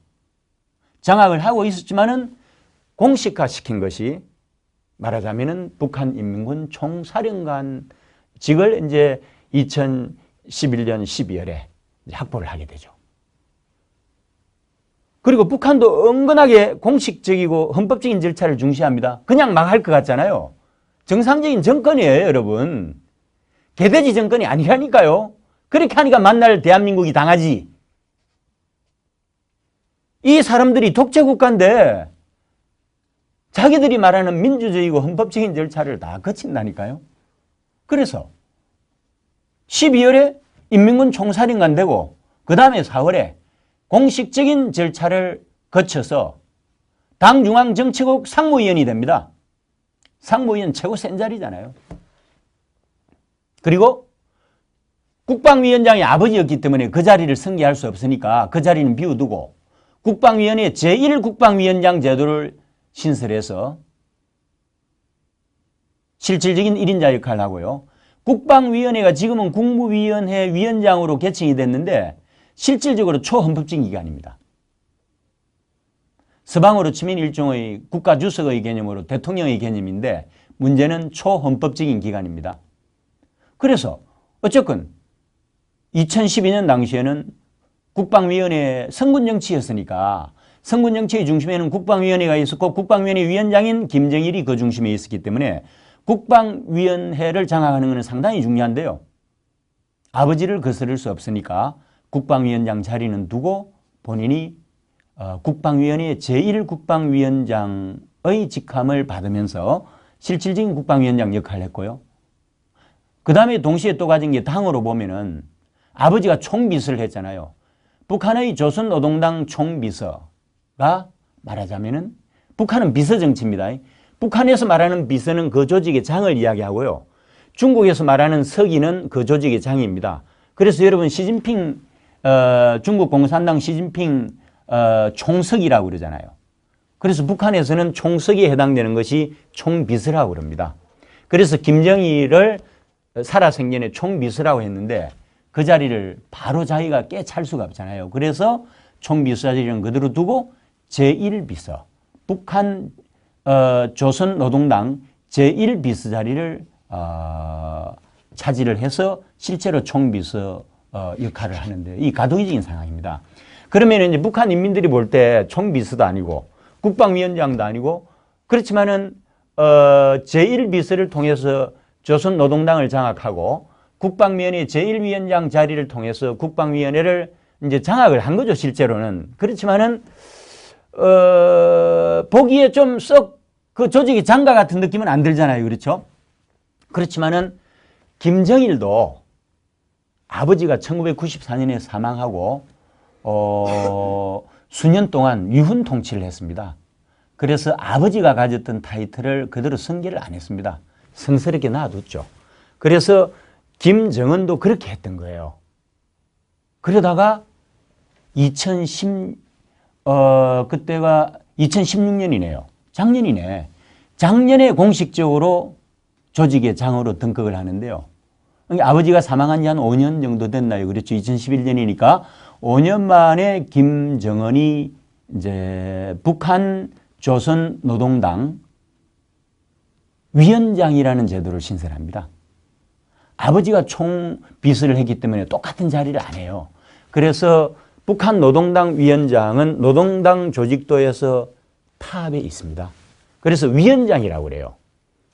장악을 하고 있었지만은 공식화시킨 것이 말하자면은 북한인민군 총사령관직을 이제 2011년 12월에 확보를 하게 되죠. 그리고 북한도 은근하게 공식적이고 헌법적인 절차를 중시합니다. 그냥 막 할 것 같잖아요. 정상적인 정권이에요, 여러분. 개돼지 정권이 아니라니까요. 그렇게 하니까 만날 대한민국이 당하지. 이 사람들이 독재국가인데 자기들이 말하는 민주주의고 헌법적인 절차를 다 거친다니까요. 그래서 12월에 인민군 총사령관 되고 그 다음에 4월에 공식적인 절차를 거쳐서 당중앙정치국 상무위원이 됩니다. 상무위원 최고 센 자리잖아요. 그리고 국방위원장이 아버지였기 때문에 그 자리를 승계할 수 없으니까 그 자리는 비워두고 국방위원회 제1국방위원장 제도를 신설해서 실질적인 1인자 역할을 하고요. 국방위원회가 지금은 국무위원회 위원장으로 개칭이 됐는데 실질적으로 초헌법적인 기관입니다. 서방으로 치면 일종의 국가주석의 개념으로 대통령의 개념인데 문제는 초헌법적인 기관입니다. 그래서 어쨌건 2012년 당시에는 국방위원회 선군정치였으니까 선군정치의 중심에는 국방위원회가 있었고 국방위원회 위원장인 김정일이 그 중심에 있었기 때문에 국방위원회를 장악하는 것은 상당히 중요한데요. 아버지를 거스를 수 없으니까 국방위원장 자리는 두고 본인이 국방위원회 제1국방위원장의 직함을 받으면서 실질적인 국방위원장 역할을 했고요. 그 다음에 동시에 또 가진 게 당으로 보면은 아버지가 총비서를 했잖아요. 북한의 조선노동당 총비서가 말하자면은 북한은 비서정치입니다. 북한에서 말하는 비서는 그 조직의 장을 이야기하고요. 중국에서 말하는 서기는 그 조직의 장입니다. 그래서 여러분 시진핑 중국 공산당 시진핑 총석이라고 그러잖아요. 그래서 북한에서는 총석에 해당되는 것이 총비서라고 그럽니다. 그래서 김정일을 살아생전에 총비서라고 했는데 그 자리를 바로 자기가 깨찰 수가 없잖아요. 그래서 총비서 자리는 그대로 두고 제1비서, 북한 조선노동당 제1비서 자리를 차지를 해서 실제로 총비서 역할을 하는데 이 가도기적인 상황입니다. 그러면 이제 북한 인민들이 볼 때 총비서도 아니고 국방위원장도 아니고 그렇지만은 제1비서를 통해서 조선노동당을 장악하고 국방위원회 제1위원장 자리를 통해서 국방위원회를 이제 장악을 한 거죠, 실제로는. 그렇지만은 보기에 좀 썩 그 조직이 장가 같은 느낌은 안 들잖아요, 그렇죠? 그렇지만은 김정일도 아버지가 1994년에 사망하고 수년 동안 유훈 통치를 했습니다. 그래서 아버지가 가졌던 타이틀을 그대로 승계를 안 했습니다. 성스럽게 놔뒀죠. 그래서 김정은도 그렇게 했던 거예요. 그러다가 그때가 2016년이네요. 작년이네. 작년에 공식적으로 조직의 장으로 등극을 하는데요. 아버지가 사망한 지 한 5년 정도 됐나요? 그렇죠. 2011년이니까 5년 만에 김정은이 이제 북한 조선노동당 위원장이라는 제도를 신설합니다. 아버지가 총비서를 했기 때문에 똑같은 자리를 안 해요. 그래서 북한 노동당 위원장은 노동당 조직도에서 탑에 있습니다. 그래서 위원장이라고 그래요.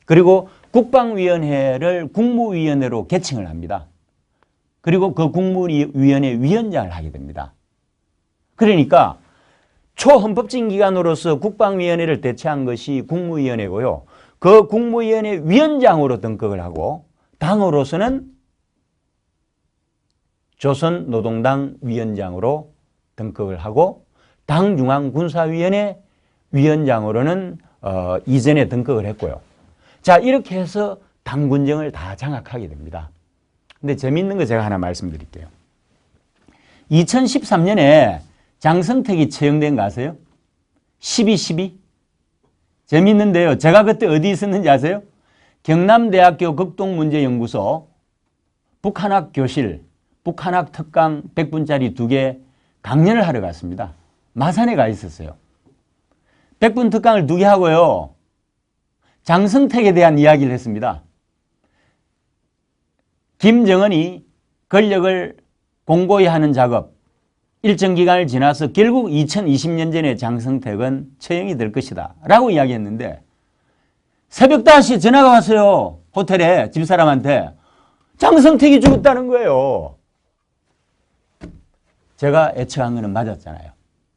그리고 국방위원회를 국무위원회로 개칭을 합니다. 그리고 그 국무위원회 위원장을 하게 됩니다. 그러니까 초헌법적인 기관으로서 국방위원회를 대체한 것이 국무위원회고요. 그 국무위원회 위원장으로 등극을 하고 당으로서는 조선노동당 위원장으로 등극을 하고 당중앙군사위원회 위원장으로는 이전에 등극을 했고요. 자, 이렇게 해서 당군정을 다 장악하게 됩니다. 근데 재미있는 거 제가 하나 말씀드릴게요. 2013년에 장성택이 채용된 거 아세요? 12.12? 재미있는데요. 제가 그때 어디 있었는지 아세요? 경남대학교 극동문제연구소 북한학 교실, 북한학 특강 100분짜리 2개 강연을 하러 갔습니다. 마산에 가 있었어요. 100분 특강을 2개 하고요. 장성택에 대한 이야기를 했습니다. 김정은이 권력을 공고히 하는 작업, 일정 기간을 지나서 결국 2020년 전에 장성택은 처형이 될 것이다 라고 이야기했는데 새벽 5시에 전화가 왔어요. 호텔에 집사람한테. 장성택이 죽었다는 거예요. 제가 예측한 거는 맞았잖아요.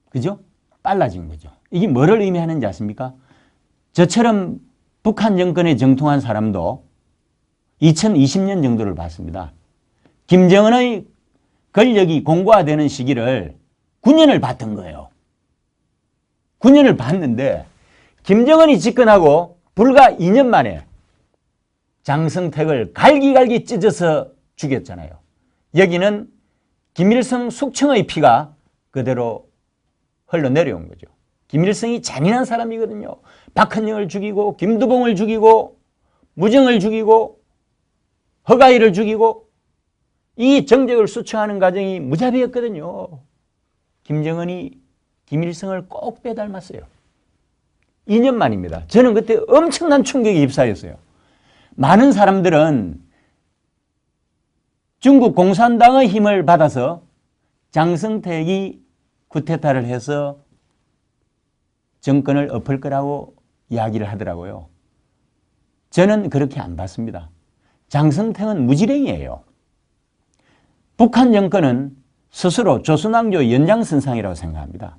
그죠? 빨라진 거죠. 이게 뭐를 의미하는지 아십니까? 저처럼 북한 정권에 정통한 사람도 2020년 정도를 봤습니다. 김정은의 권력이 공고화되는 시기를 9년을 봤던 거예요. 9년을 봤는데 김정은이 집권하고 불과 2년 만에 장성택을 갈기갈기 찢어서 죽였잖아요. 여기는 김일성 숙청의 피가 그대로 흘러내려온 거죠. 김일성이 잔인한 사람이거든요. 박헌영을 죽이고 김두봉을 죽이고 무정을 죽이고 허가이를 죽이고 이 정적을 수청하는 과정이 무자비했거든요. 김정은이 김일성을 꼭 빼닮았어요. 2년 만입니다. 저는 그때 엄청난 충격에 휩싸였어요. 많은 사람들은 중국 공산당의 힘을 받아서 장성택이 쿠데타를 해서 정권을 엎을 거라고 이야기를 하더라고요. 저는 그렇게 안 봤습니다. 장성택은 무지랭이에요. 북한 정권은 스스로 조선왕조 연장선상이라고 생각합니다.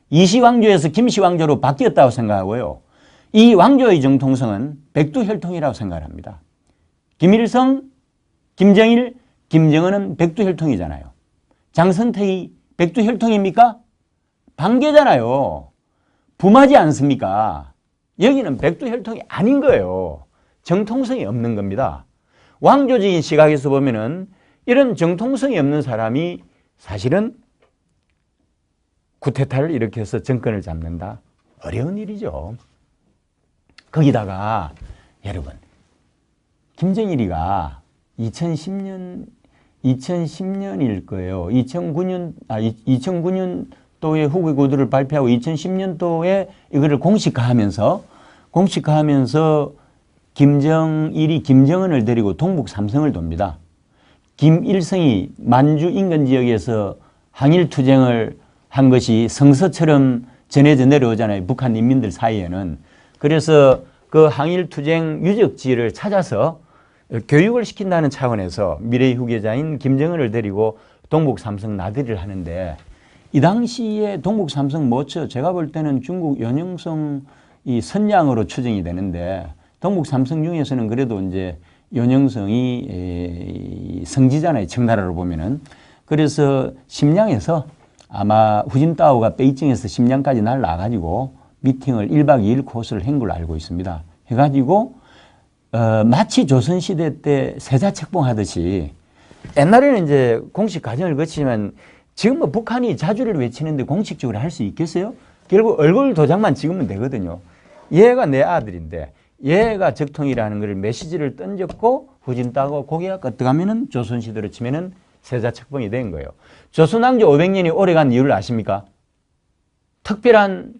이시왕조에서 김시왕조로 바뀌었다고 생각하고요. 이 왕조의 정통성은 백두혈통이라고 생각합니다. 김일성, 김정일, 김정은은 백두혈통이잖아요. 장성택이 백두혈통입니까? 반개잖아요. 부마지 않습니까? 여기는 백두혈통이 아닌 거예요. 정통성이 없는 겁니다. 왕조적인 시각에서 보면은 이런 정통성이 없는 사람이 사실은 쿠데타를 일으켜서 정권을 잡는다. 어려운 일이죠. 거기다가 여러분, 김정일이가 2010년일 거예요. 2009년도에 후계 구도를 발표하고 2010년도에 이거를 공식화하면서 김정일이 김정은을 데리고 동북 삼성을 돕니다. 김일성이 만주 인근 지역에서 항일투쟁을 한 것이 성서처럼 전해져 내려오잖아요. 북한 인민들 사이에는. 그래서 그 항일투쟁 유적지를 찾아서 교육을 시킨다는 차원에서 미래의 후계자인 김정은을 데리고 동북 삼성 나들이를 하는데 이 당시에 동북 삼성 모처 제가 볼 때는 중국 연영성 이 선양으로 추정이 되는데 동북 삼성 중에서는 그래도 이제 연영성이 성지잖아요. 청나라로 보면은. 그래서 심양에서 아마 후진타오가 베이징에서 심양까지 날라가지고 미팅을 1박 2일 코스를 한 걸로 알고 있습니다. 해가지고 마치 조선시대 때 세자책봉 하듯이 옛날에는 이제 공식 과정을 거치지만 지금 뭐 북한이 자주를 외치는데 공식적으로 할 수 있겠어요? 결국 얼굴 도장만 찍으면 되거든요. 얘가 내 아들인데 얘가 적통이라는 걸 메시지를 던졌고 후진타오가 고개가 끄덕하면은 조선시대로 치면은 세자책봉이 된 거예요. 조선왕조 500년이 오래간 이유를 아십니까? 특별한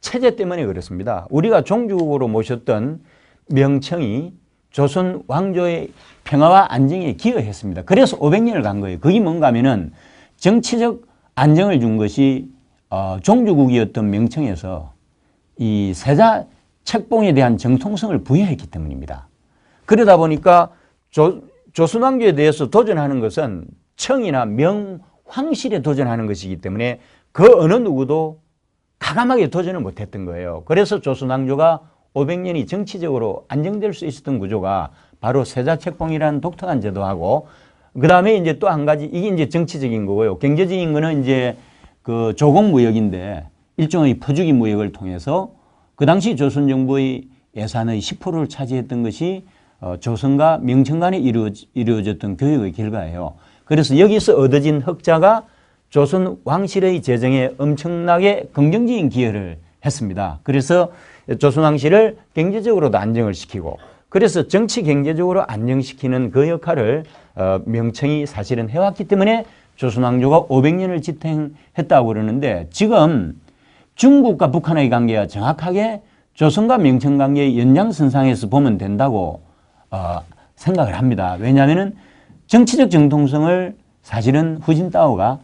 체제 때문에 그렇습니다. 우리가 종주국으로 모셨던 명청이 조선 왕조의 평화와 안정에 기여했습니다. 그래서 500년을 간 거예요. 그게 뭔가 하면은 정치적 안정을 준 것이 종주국이었던 명청에서 이 세자 책봉에 대한 정통성을 부여했기 때문입니다. 그러다 보니까 조선 왕조에 대해서 도전하는 것은 청이나 명황실에 도전하는 것이기 때문에 그 어느 누구도 가감하게 도전을 못했던 거예요. 그래서 조선 왕조가 500년이 정치적으로 안정될 수 있었던 구조가 바로 세자책봉이라는 독특한 제도하고 그 다음에 이제 또 한 가지 이게 이제 정치적인 거고요. 경제적인 거는 이제 그 조공무역인데 일종의 퍼주기 무역을 통해서 그 당시 조선 정부의 예산의 10%를 차지했던 것이 조선과 명청 간에 이루어졌던 교역의 결과예요. 그래서 여기서 얻어진 흑자가 조선 왕실의 재정에 엄청나게 긍정적인 기여를 했습니다. 그래서 조선 왕실을 경제적으로도 안정을 시키고 그래서 정치 경제적으로 안정시키는 그 역할을 명청이 사실은 해왔기 때문에 조선 왕조가 500년을 지탱했다고 그러는데 지금 중국과 북한의 관계가 정확하게 조선과 명청 관계의 연장선상에서 보면 된다고 생각을 합니다. 왜냐하면 정치적 정통성을 사실은 후진타오가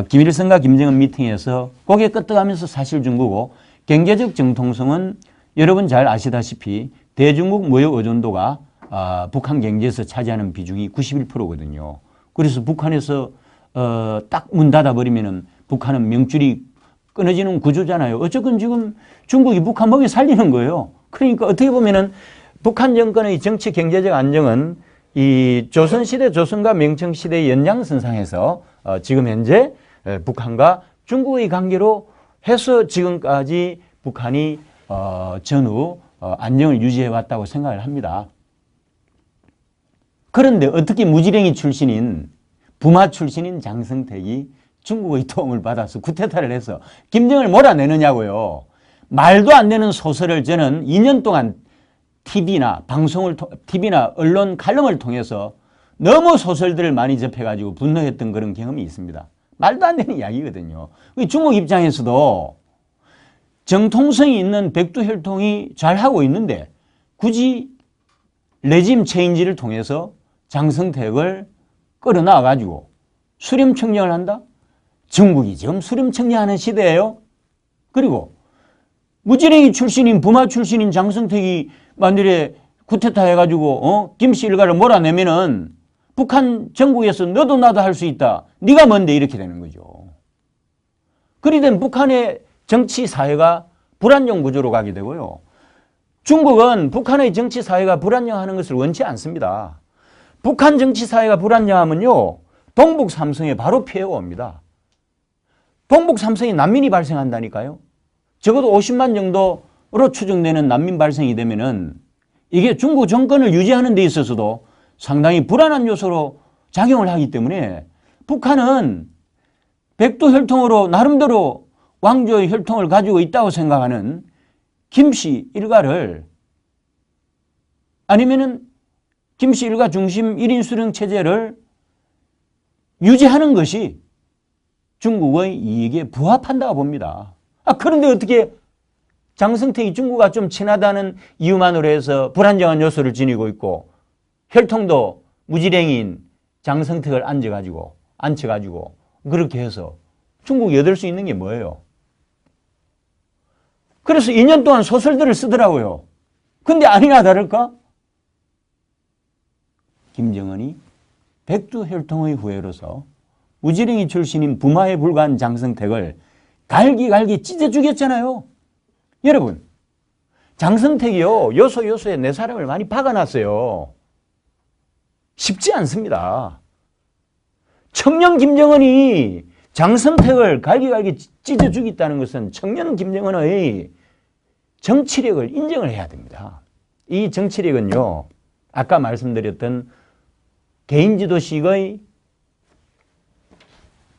김일성과 김정은 미팅에서 고개 끄덕하면서 사실 준 거고 경제적 정통성은 여러분 잘 아시다시피 대중국 무역 의존도가 북한 경제에서 차지하는 비중이 91%거든요. 그래서 북한에서 딱 문 닫아버리면은 북한은 명줄이 끊어지는 구조잖아요. 어쨌건 지금 중국이 북한 먹여 살리는 거예요. 그러니까 어떻게 보면은 북한 정권의 정치 경제적 안정은 이 조선시대 조선과 명청시대의 연장선상에서 지금 현재 북한과 중국의 관계로 해서 지금까지 북한이 전후 안정을 유지해 왔다고 생각을 합니다. 그런데 어떻게 무지랭이 출신인 부마 출신인 장성택이 중국의 도움을 받아서 쿠데타를 해서 김정을 몰아내느냐고요. 말도 안 되는 소설을 저는 2년 동안 TV나 언론 칼럼을 통해서 너무 소설들을 많이 접해가지고 분노했던 그런 경험이 있습니다. 말도 안 되는 이야기거든요. 중국 입장에서도 정통성이 있는 백두혈통이 잘하고 있는데 굳이 레짐 체인지를 통해서 장성택을 끌어나와가지고 수렴청량을 한다? 중국이 지금 수렴청량하는 시대예요. 그리고 무지랭이 출신인 부마 출신인 장성택이 만일에 쿠데타 해가지고 김씨 일가를 몰아내면은 북한 정부에서 너도 나도 할 수 있다. 네가 뭔데 이렇게 되는 거죠. 그리 된 북한의 정치 사회가 불안정 구조로 가게 되고요. 중국은 북한의 정치 사회가 불안정하는 것을 원치 않습니다. 북한 정치 사회가 불안정하면요. 동북 삼성에 바로 피해가 옵니다. 동북 삼성에 난민이 발생한다니까요. 적어도 50만 정도로 추정되는 난민 발생이 되면은 이게 중국 정권을 유지하는 데 있어서도 상당히 불안한 요소로 작용을 하기 때문에 북한은 백두혈통으로 나름대로 왕조의 혈통을 가지고 있다고 생각하는 김씨 일가를 아니면은 김씨 일가 중심 1인 수령 체제를 유지하는 것이 중국의 이익에 부합한다고 봅니다. 그런데 어떻게 장성택이 중국과 좀 친하다는 이유만으로 해서 불안정한 요소를 지니고 있고 혈통도 무지랭이인 장성택을 앉혀가지고 그렇게 해서 중국이 얻을 수 있는 게 뭐예요? 그래서 2년 동안 소설들을 쓰더라고요. 근데 아니나 다를까? 김정은이 백두혈통의 후예로서 무지랭이 출신인 부마에 불과한 장성택을 갈기갈기 찢어 죽였잖아요. 여러분, 장성택이요. 요소요소에 내 사람을 많이 박아놨어요. 쉽지 않습니다. 청년 김정은이 장성택을 갈기갈기 찢어 죽였다는 것은 청년 김정은의 정치력을 인정을 해야 됩니다. 이 정치력은요. 아까 말씀드렸던 개인지도식의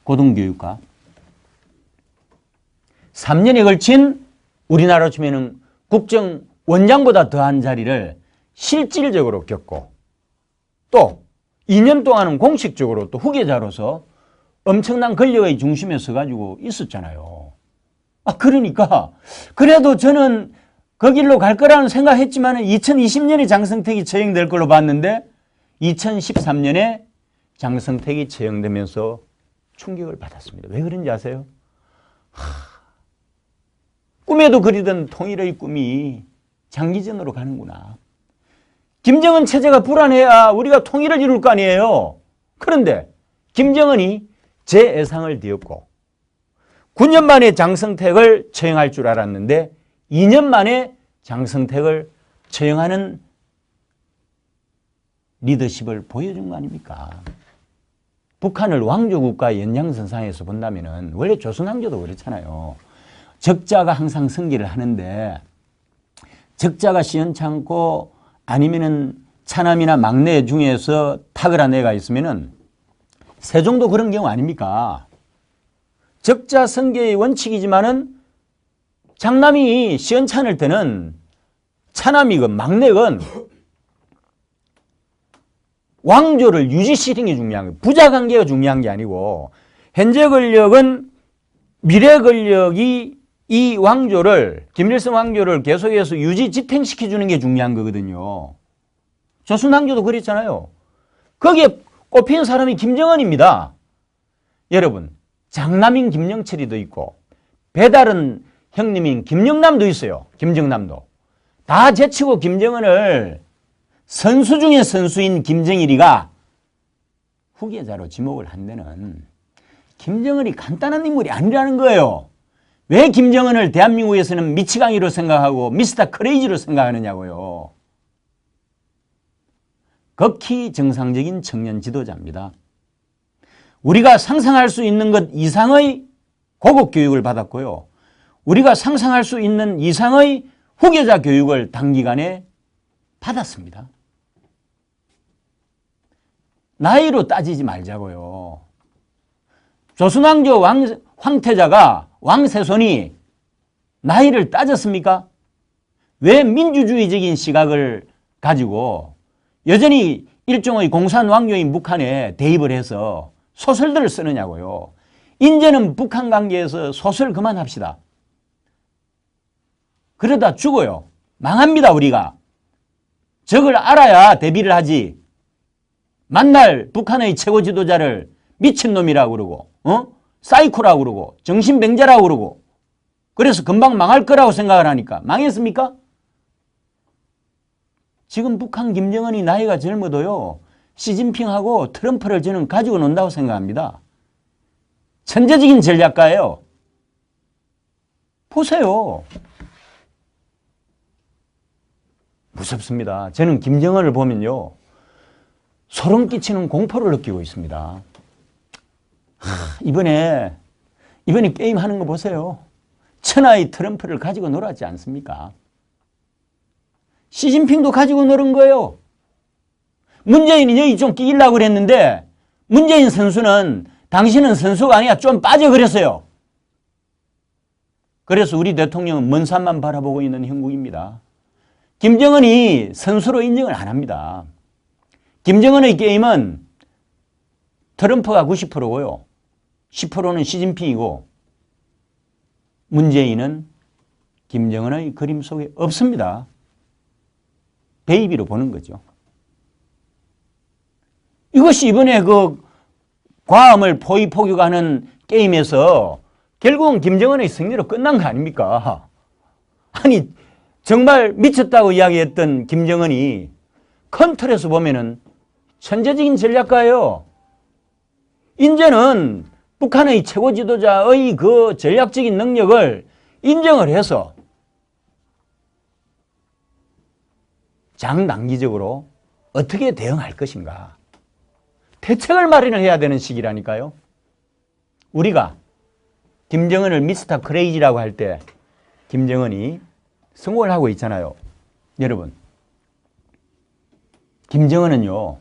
고등교육과 3년에 걸친 우리나라로 치면 국정원장보다 더한 자리를 실질적으로 겪고 또 2년 동안은 공식적으로 또 후계자로서 엄청난 권력의 중심에 서가지고 있었잖아요. 그러니까 그래도 저는 그 길로 갈 거라는 생각했지만 2020년에 장성택이 처형될 걸로 봤는데 2013년에 장성택이 처형되면서 충격을 받았습니다. 왜 그런지 아세요? 꿈에도 그리던 통일의 꿈이 장기전으로 가는구나. 김정은 체제가 불안해야 우리가 통일을 이룰 거 아니에요. 그런데 김정은이 제 예상을 뒤엎고 9년 만에 장성택을 처형할 줄 알았는데 2년 만에 장성택을 처형하는 리더십을 보여준 거 아닙니까? 북한을 왕조국가 연장선상에서 본다면 원래 조선왕조도 그렇잖아요. 적자가 항상 승기를 하는데 적자가 시원찮고 아니면은 차남이나 막내 중에서 탁월한 애가 있으면은 세종도 그런 경우 아닙니까? 적자성계의 원칙이지만은 장남이 시원찮을 때는 차남이건 막내건 왕조를 유지시키는 게 중요한 거예요. 부자관계가 중요한 게 아니고 현재 권력은 미래 권력이 이 왕조를 김일성 왕조를 계속해서 유지 지탱시켜주는 게 중요한 거거든요. 조선 왕조도 그랬잖아요. 거기에 꼽힌 사람이 김정은입니다. 여러분 장남인 김영철이도 있고 배다른 형님인 김영남도 있어요. 김정남도. 다 제치고 김정은을 선수 중에 선수인 김정일이가 후계자로 지목을 한 데는 김정은이 간단한 인물이 아니라는 거예요. 왜 김정은을 대한민국에서는 미치광이로 생각하고 미스터 크레이지로 생각하느냐고요. 극히 정상적인 청년 지도자입니다. 우리가 상상할 수 있는 것 이상의 고급 교육을 받았고요. 우리가 상상할 수 있는 이상의 후계자 교육을 단기간에 받았습니다. 나이로 따지지 말자고요. 조선왕조 황태자가 왕세손이 나이를 따졌습니까? 왜 민주주의적인 시각을 가지고 여전히 일종의 공산왕조인 북한에 대입을 해서 소설들을 쓰느냐고요. 이제는 북한 관계에서 소설 그만합시다. 그러다 죽어요. 망합니다, 우리가. 적을 알아야 대비를 하지. 만날 북한의 최고 지도자를 미친놈이라고 그러고, 사이코라고 그러고, 정신병자라고 그러고, 그래서 금방 망할 거라고 생각을 하니까 망했습니까? 지금 북한 김정은이 나이가 젊어도요, 시진핑하고 트럼프를 저는 가지고 논다고 생각합니다. 천재적인 전략가예요. 보세요. 무섭습니다. 저는 김정은을 보면요, 소름 끼치는 공포를 느끼고 있습니다. 이번에 게임하는 거 보세요. 천하의 트럼프를 가지고 놀았지 않습니까? 시진핑도 가지고 노는 거예요. 문재인이 여기 좀 끼려고 그랬는데 문재인 선수는 당신은 선수가 아니야 좀 빠져 그랬어요. 그래서 우리 대통령은 먼 산만 바라보고 있는 형국입니다. 김정은이 선수로 인정을 안 합니다. 김정은의 게임은 트럼프가 90%고요. 10%는 시진핑이고 문재인은 김정은의 그림 속에 없습니다. 베이비로 보는 거죠. 이것이 이번에 그 과음을 포위포격하는 게임에서 결국은 김정은의 승리로 끝난 거 아닙니까? 아니 정말 미쳤다고 이야기했던 김정은이 컨트롤에서 보면은 천재적인 전략가예요. 이제는 북한의 최고 지도자의 그 전략적인 능력을 인정을 해서 장단기적으로 어떻게 대응할 것인가. 대책을 마련을 해야 되는 시기라니까요. 우리가 김정은을 미스터 크레이지라고 할 때 김정은이 성공을 하고 있잖아요. 여러분, 김정은은요,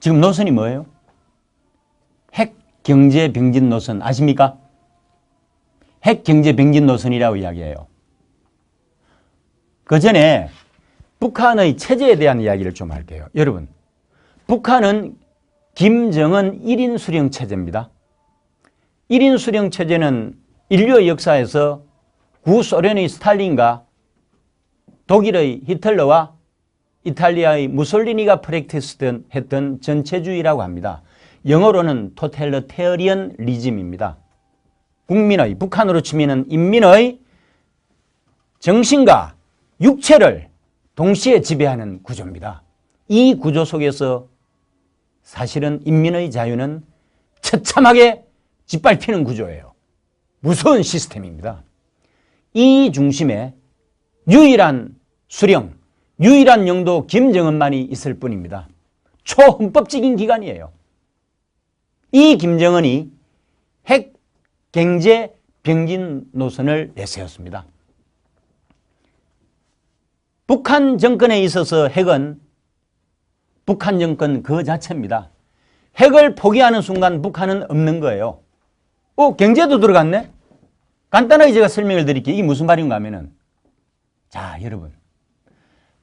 지금 노선이 뭐예요? 핵 경제 병진 노선 아십니까? 핵 경제 병진 노선이라고 이야기해요. 그 전에 북한의 체제에 대한 이야기를 좀 할게요. 여러분, 북한은 김정은 1인 수령 체제입니다. 1인 수령 체제는 인류의 역사에서 구소련의 스탈린과 독일의 히틀러와 이탈리아의 무솔리니가 프랙티스 했던 전체주의라고 합니다. 영어로는 토탈리테리언 리즘입니다. 국민의, 북한으로 치면 인민의 정신과 육체를 동시에 지배하는 구조입니다. 이 구조 속에서 사실은 인민의 자유는 처참하게 짓밟히는 구조예요. 무서운 시스템입니다. 이 중심에 유일한 수령, 유일한 영도 김정은만이 있을 뿐입니다. 초헌법적인 기관이에요. 이 김정은이 핵 경제 병진 노선을 내세웠습니다. 북한 정권에 있어서 핵은 북한 정권 그 자체입니다. 핵을 포기하는 순간 북한은 없는 거예요. 경제도 들어갔네? 간단하게 제가 설명을 드릴게요. 이게 무슨 말인가 하면은, 자, 여러분,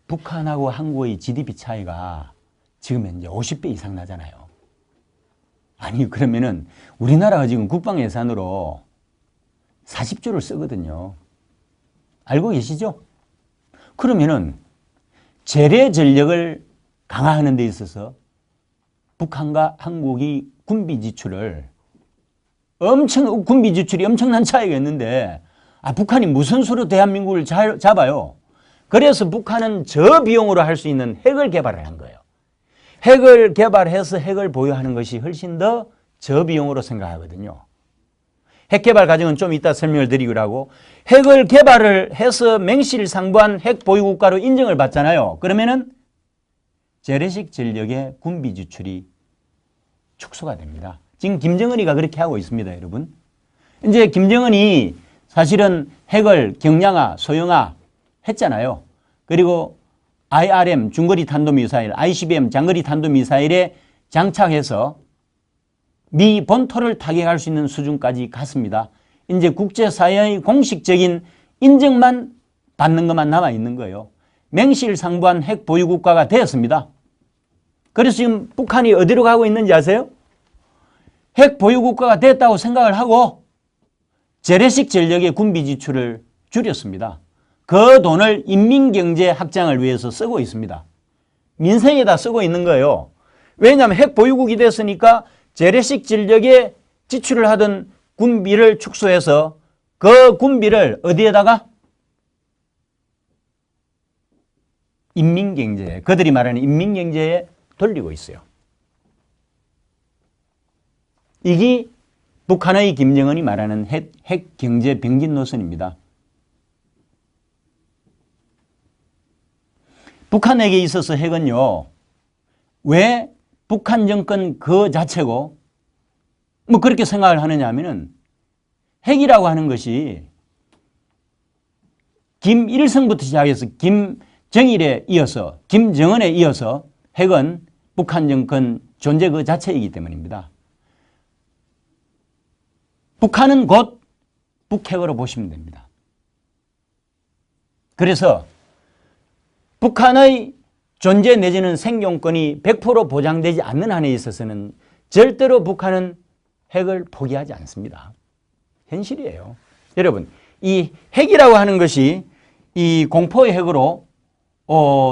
북한하고 한국의 GDP 차이가 지금 현재 50배 이상 나잖아요. 아니, 그러면은 우리나라가 지금 국방 예산으로 40조를 쓰거든요. 알고 계시죠? 그러면은 재래 전력을 강화하는 데 있어서 북한과 한국이 군비 지출이 엄청난 차이가 있는데, 북한이 무슨 수로 대한민국을 잡아요? 그래서 북한은 저비용으로 할 수 있는 핵을 개발을 한 거예요. 핵을 개발해서 핵을 보유하는 것이 훨씬 더 저비용으로 생각하거든요. 핵 개발 과정은 좀 이따 설명을 드리기로 하고, 핵을 개발을 해서 맹실상부한 핵 보유국가로 인정을 받잖아요. 그러면은 재래식 전력의 군비 지출이 축소가 됩니다. 지금 김정은이가 그렇게 하고 있습니다, 여러분. 이제 김정은이 사실은 핵을 경량화, 소형화 했잖아요. 그리고 IRM 중거리 탄도미사일, ICBM 장거리 탄도미사일에 장착해서 미 본토를 타격할 수 있는 수준까지 갔습니다. 이제 국제사회의 공식적인 인정만 받는 것만 남아있는 거예요. 맹실상부한 핵 보유 국가가 되었습니다. 그래서 지금 북한이 어디로 가고 있는지 아세요? 핵 보유 국가가 됐다고 생각을 하고 재래식 전력의 군비 지출을 줄였습니다. 그 돈을 인민경제 확장을 위해서 쓰고 있습니다. 민생에다 쓰고 있는 거예요. 왜냐하면 핵 보유국이 됐으니까 재래식 전력에 지출을 하던 군비를 축소해서 그 군비를 어디에다가? 인민경제, 그들이 말하는 인민경제에 돌리고 있어요. 이게 북한의 김정은이 말하는 핵 경제 병진 노선입니다. 북한에게 있어서 핵은요, 왜 북한 정권 그 자체고 뭐 그렇게 생각을 하느냐 하면은 핵이라고 하는 것이 김일성부터 시작해서 김정일에 이어서 김정은에 이어서 핵은 북한 정권 존재 그 자체이기 때문입니다. 북한은 곧 북핵으로 보시면 됩니다. 그래서 북한의 존재 내지는 생존권이 100% 보장되지 않는 한에 있어서는 절대로 북한은 핵을 포기하지 않습니다. 현실이에요. 여러분, 이 핵이라고 하는 것이 이 공포의 핵으로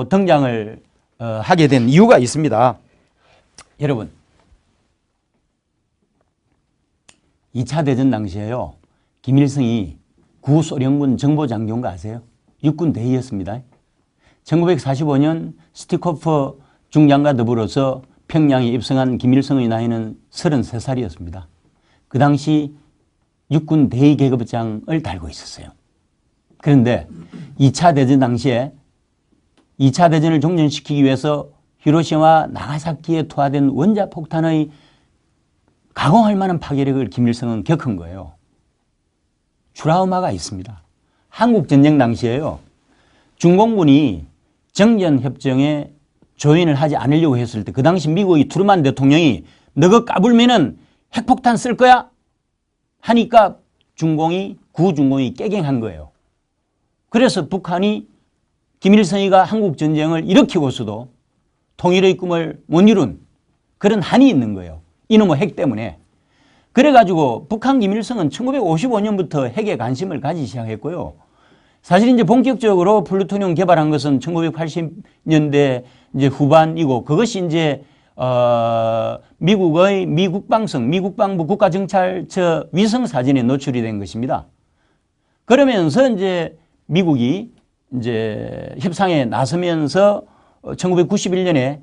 등장을 하게 된 이유가 있습니다. 여러분, 2차 대전 당시에요, 김일성이 구소련군 정보장교인 거 아세요? 육군 대위였습니다. 1945년 스티코프 중장과 더불어서 평양에 입성한 김일성의 나이는 33살이었습니다. 그 당시 육군 대위 계급장을 달고 있었어요. 그런데 2차 대전 당시에 2차 대전을 종전시키기 위해서 히로시마 나가사키에 투하된 원자폭탄의 가공할 만한 파괴력을 김일성은 겪은 거예요. 트라우마가 있습니다. 한국전쟁 당시에요, 중공군이 정전협정에 조인을 하지 않으려고 했을 때 그 당시 미국의 트루만 대통령이 너 그거 까불면은 핵폭탄 쓸 거야? 하니까 구중공이 깨갱한 거예요. 그래서 북한이 김일성이가 한국전쟁을 일으키고서도 통일의 꿈을 못 이룬 그런 한이 있는 거예요. 이놈의 핵 때문에. 그래가지고 북한 김일성은 1955년부터 핵에 관심을 가지기 시작했고요. 사실 이제 본격적으로 플루토늄 개발한 것은 1980년대 이제 후반이고, 그것이 이제 미국의 미국방부 국가정찰처 위성 사진에 노출이 된 것입니다. 그러면서 이제 미국이 이제 협상에 나서면서 1991년에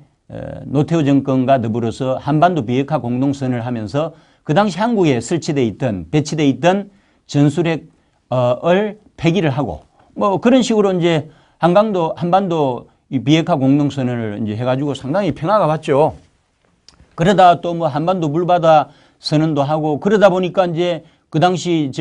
노태우 정권과 더불어서 한반도 비핵화 공동선언을 하면서 그 당시 한국에 배치되어 있던 전술핵을 폐기를 하고 뭐 그런 식으로 이제 한반도 비핵화 공동선언을 이제 해가지고 상당히 평화가 왔죠. 그러다 또 뭐 한반도 물바다 선언도 하고 그러다 보니까 이제 그 당시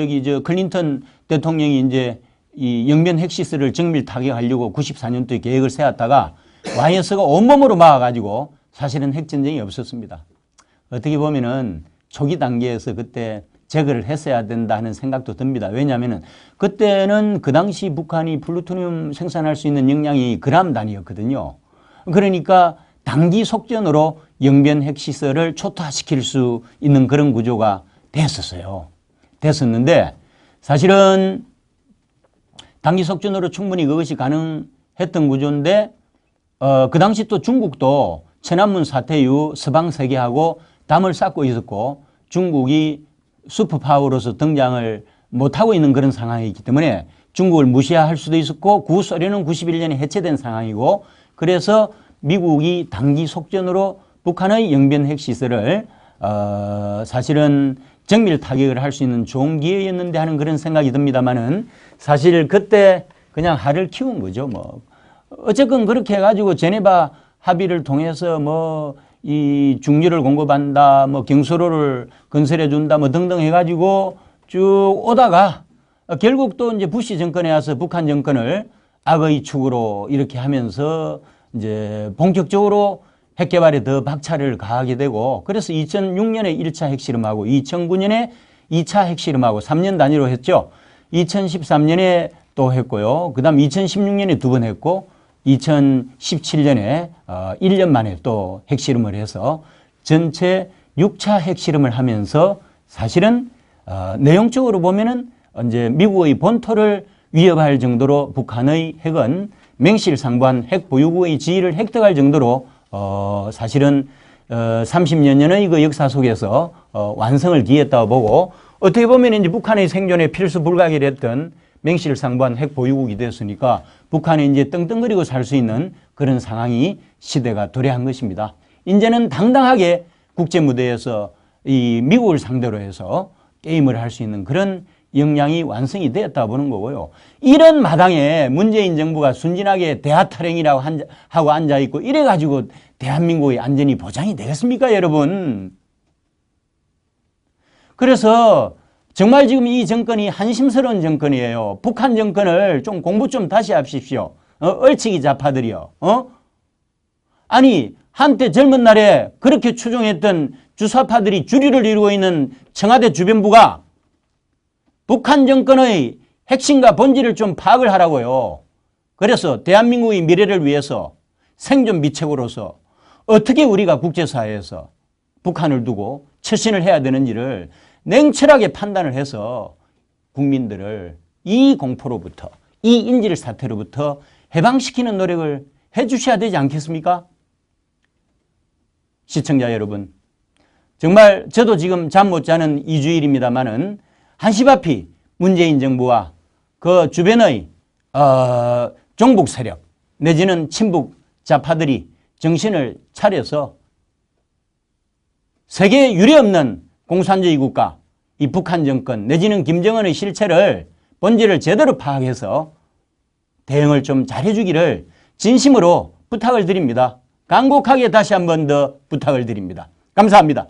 클린턴 대통령이 이제 이 영변 핵시설을 정밀 타격하려고 94년도에 계획을 세웠다가 YS가 온몸으로 막아가지고 사실은 핵전쟁이 없었습니다. 어떻게 보면은 초기 단계에서 그때 제거를 했어야 된다는 생각도 듭니다. 왜냐하면 그때는 그 당시 북한이 플루토늄 생산할 수 있는 역량이 그람 단위였거든요. 그러니까 단기 속전으로 영변 핵시설을 초토화시킬 수 있는 그런 구조가 됐었는데 사실은 단기 속전으로 충분히 그것이 가능했던 구조인데 그 당시 또 중국도 천안문 사태 이후 서방 세계하고 담을 쌓고 있었고 중국이 슈퍼파워로서 등장을 못하고 있는 그런 상황이기 때문에 중국을 무시할 수도 있었고 구소련은 91년에 해체된 상황이고, 그래서 미국이 단기 속전으로 북한의 영변 핵시설을 사실은 정밀 타격을 할 수 있는 좋은 기회였는데 하는 그런 생각이 듭니다만은 사실 그때 그냥 하를 키운 거죠. 뭐 어쨌건 그렇게 해가지고 제네바 합의를 통해서 뭐 이 중유를 공급한다, 뭐 경수로를 건설해 준다, 뭐 등등 해가지고 쭉 오다가 결국 또 이제 부시 정권에 와서 북한 정권을 악의 축으로 이렇게 하면서 이제 본격적으로 핵 개발에 더 박차를 가하게 되고, 그래서 2006년에 1차 핵실험하고 2009년에 2차 핵실험하고 3년 단위로 했죠. 2013년에 또 했고요. 그 다음 2016년에 2번 했고 2017년에 1년 만에 또 핵실험을 해서 전체 6차 핵실험을 하면서 사실은 내용적으로 보면은 이제 미국의 본토를 위협할 정도로 북한의 핵은 맹실상부한 핵 보유국의 지위를 획득할 정도로 사실은 30여 년의 그 역사 속에서 완성을 기했다고 보고 어떻게 보면 이제 북한의 생존에 필수 불가결했던 맹실상부한 핵 보유국이 됐으니까 북한이 이제 떵떵거리고 살 수 있는 그런 상황이 시대가 도래한 것입니다. 이제는 당당하게 국제 무대에서 이 미국을 상대로 해서 게임을 할 수 있는 그런 역량이 완성이 되었다 보는 거고요. 이런 마당에 문재인 정부가 순진하게 대하탈행이라고 하고 앉아있고 이래가지고 대한민국의 안전이 보장이 되겠습니까, 여러분? 그래서 정말 지금 이 정권이 한심스러운 정권이에요. 북한 정권을 좀 공부 좀 다시 하십시오. 얼치기 좌파들이요. 아니 한때 젊은 날에 그렇게 추종했던 주사파들이 주류를 이루고 있는 청와대 주변부가 북한 정권의 핵심과 본질을 좀 파악을 하라고요. 그래서 대한민국의 미래를 위해서 생존 미책으로서 어떻게 우리가 국제사회에서 북한을 두고 처신을 해야 되는지를 냉철하게 판단을 해서 국민들을 이 공포로부터 이 인질 사태로부터 해방시키는 노력을 해 주셔야 되지 않겠습니까? 시청자 여러분, 정말 저도 지금 잠 못 자는 2주일입니다마는 한시바피 문재인 정부와 그 주변의 종북 세력 내지는 친북 좌파들이 정신을 차려서 세계에 유례없는 공산주의 국가 이 북한 정권 내지는 김정은의 실체를 본질을 제대로 파악해서 대응을 좀 잘해주기를 진심으로 부탁을 드립니다. 간곡하게 다시 한 번 더 부탁을 드립니다. 감사합니다.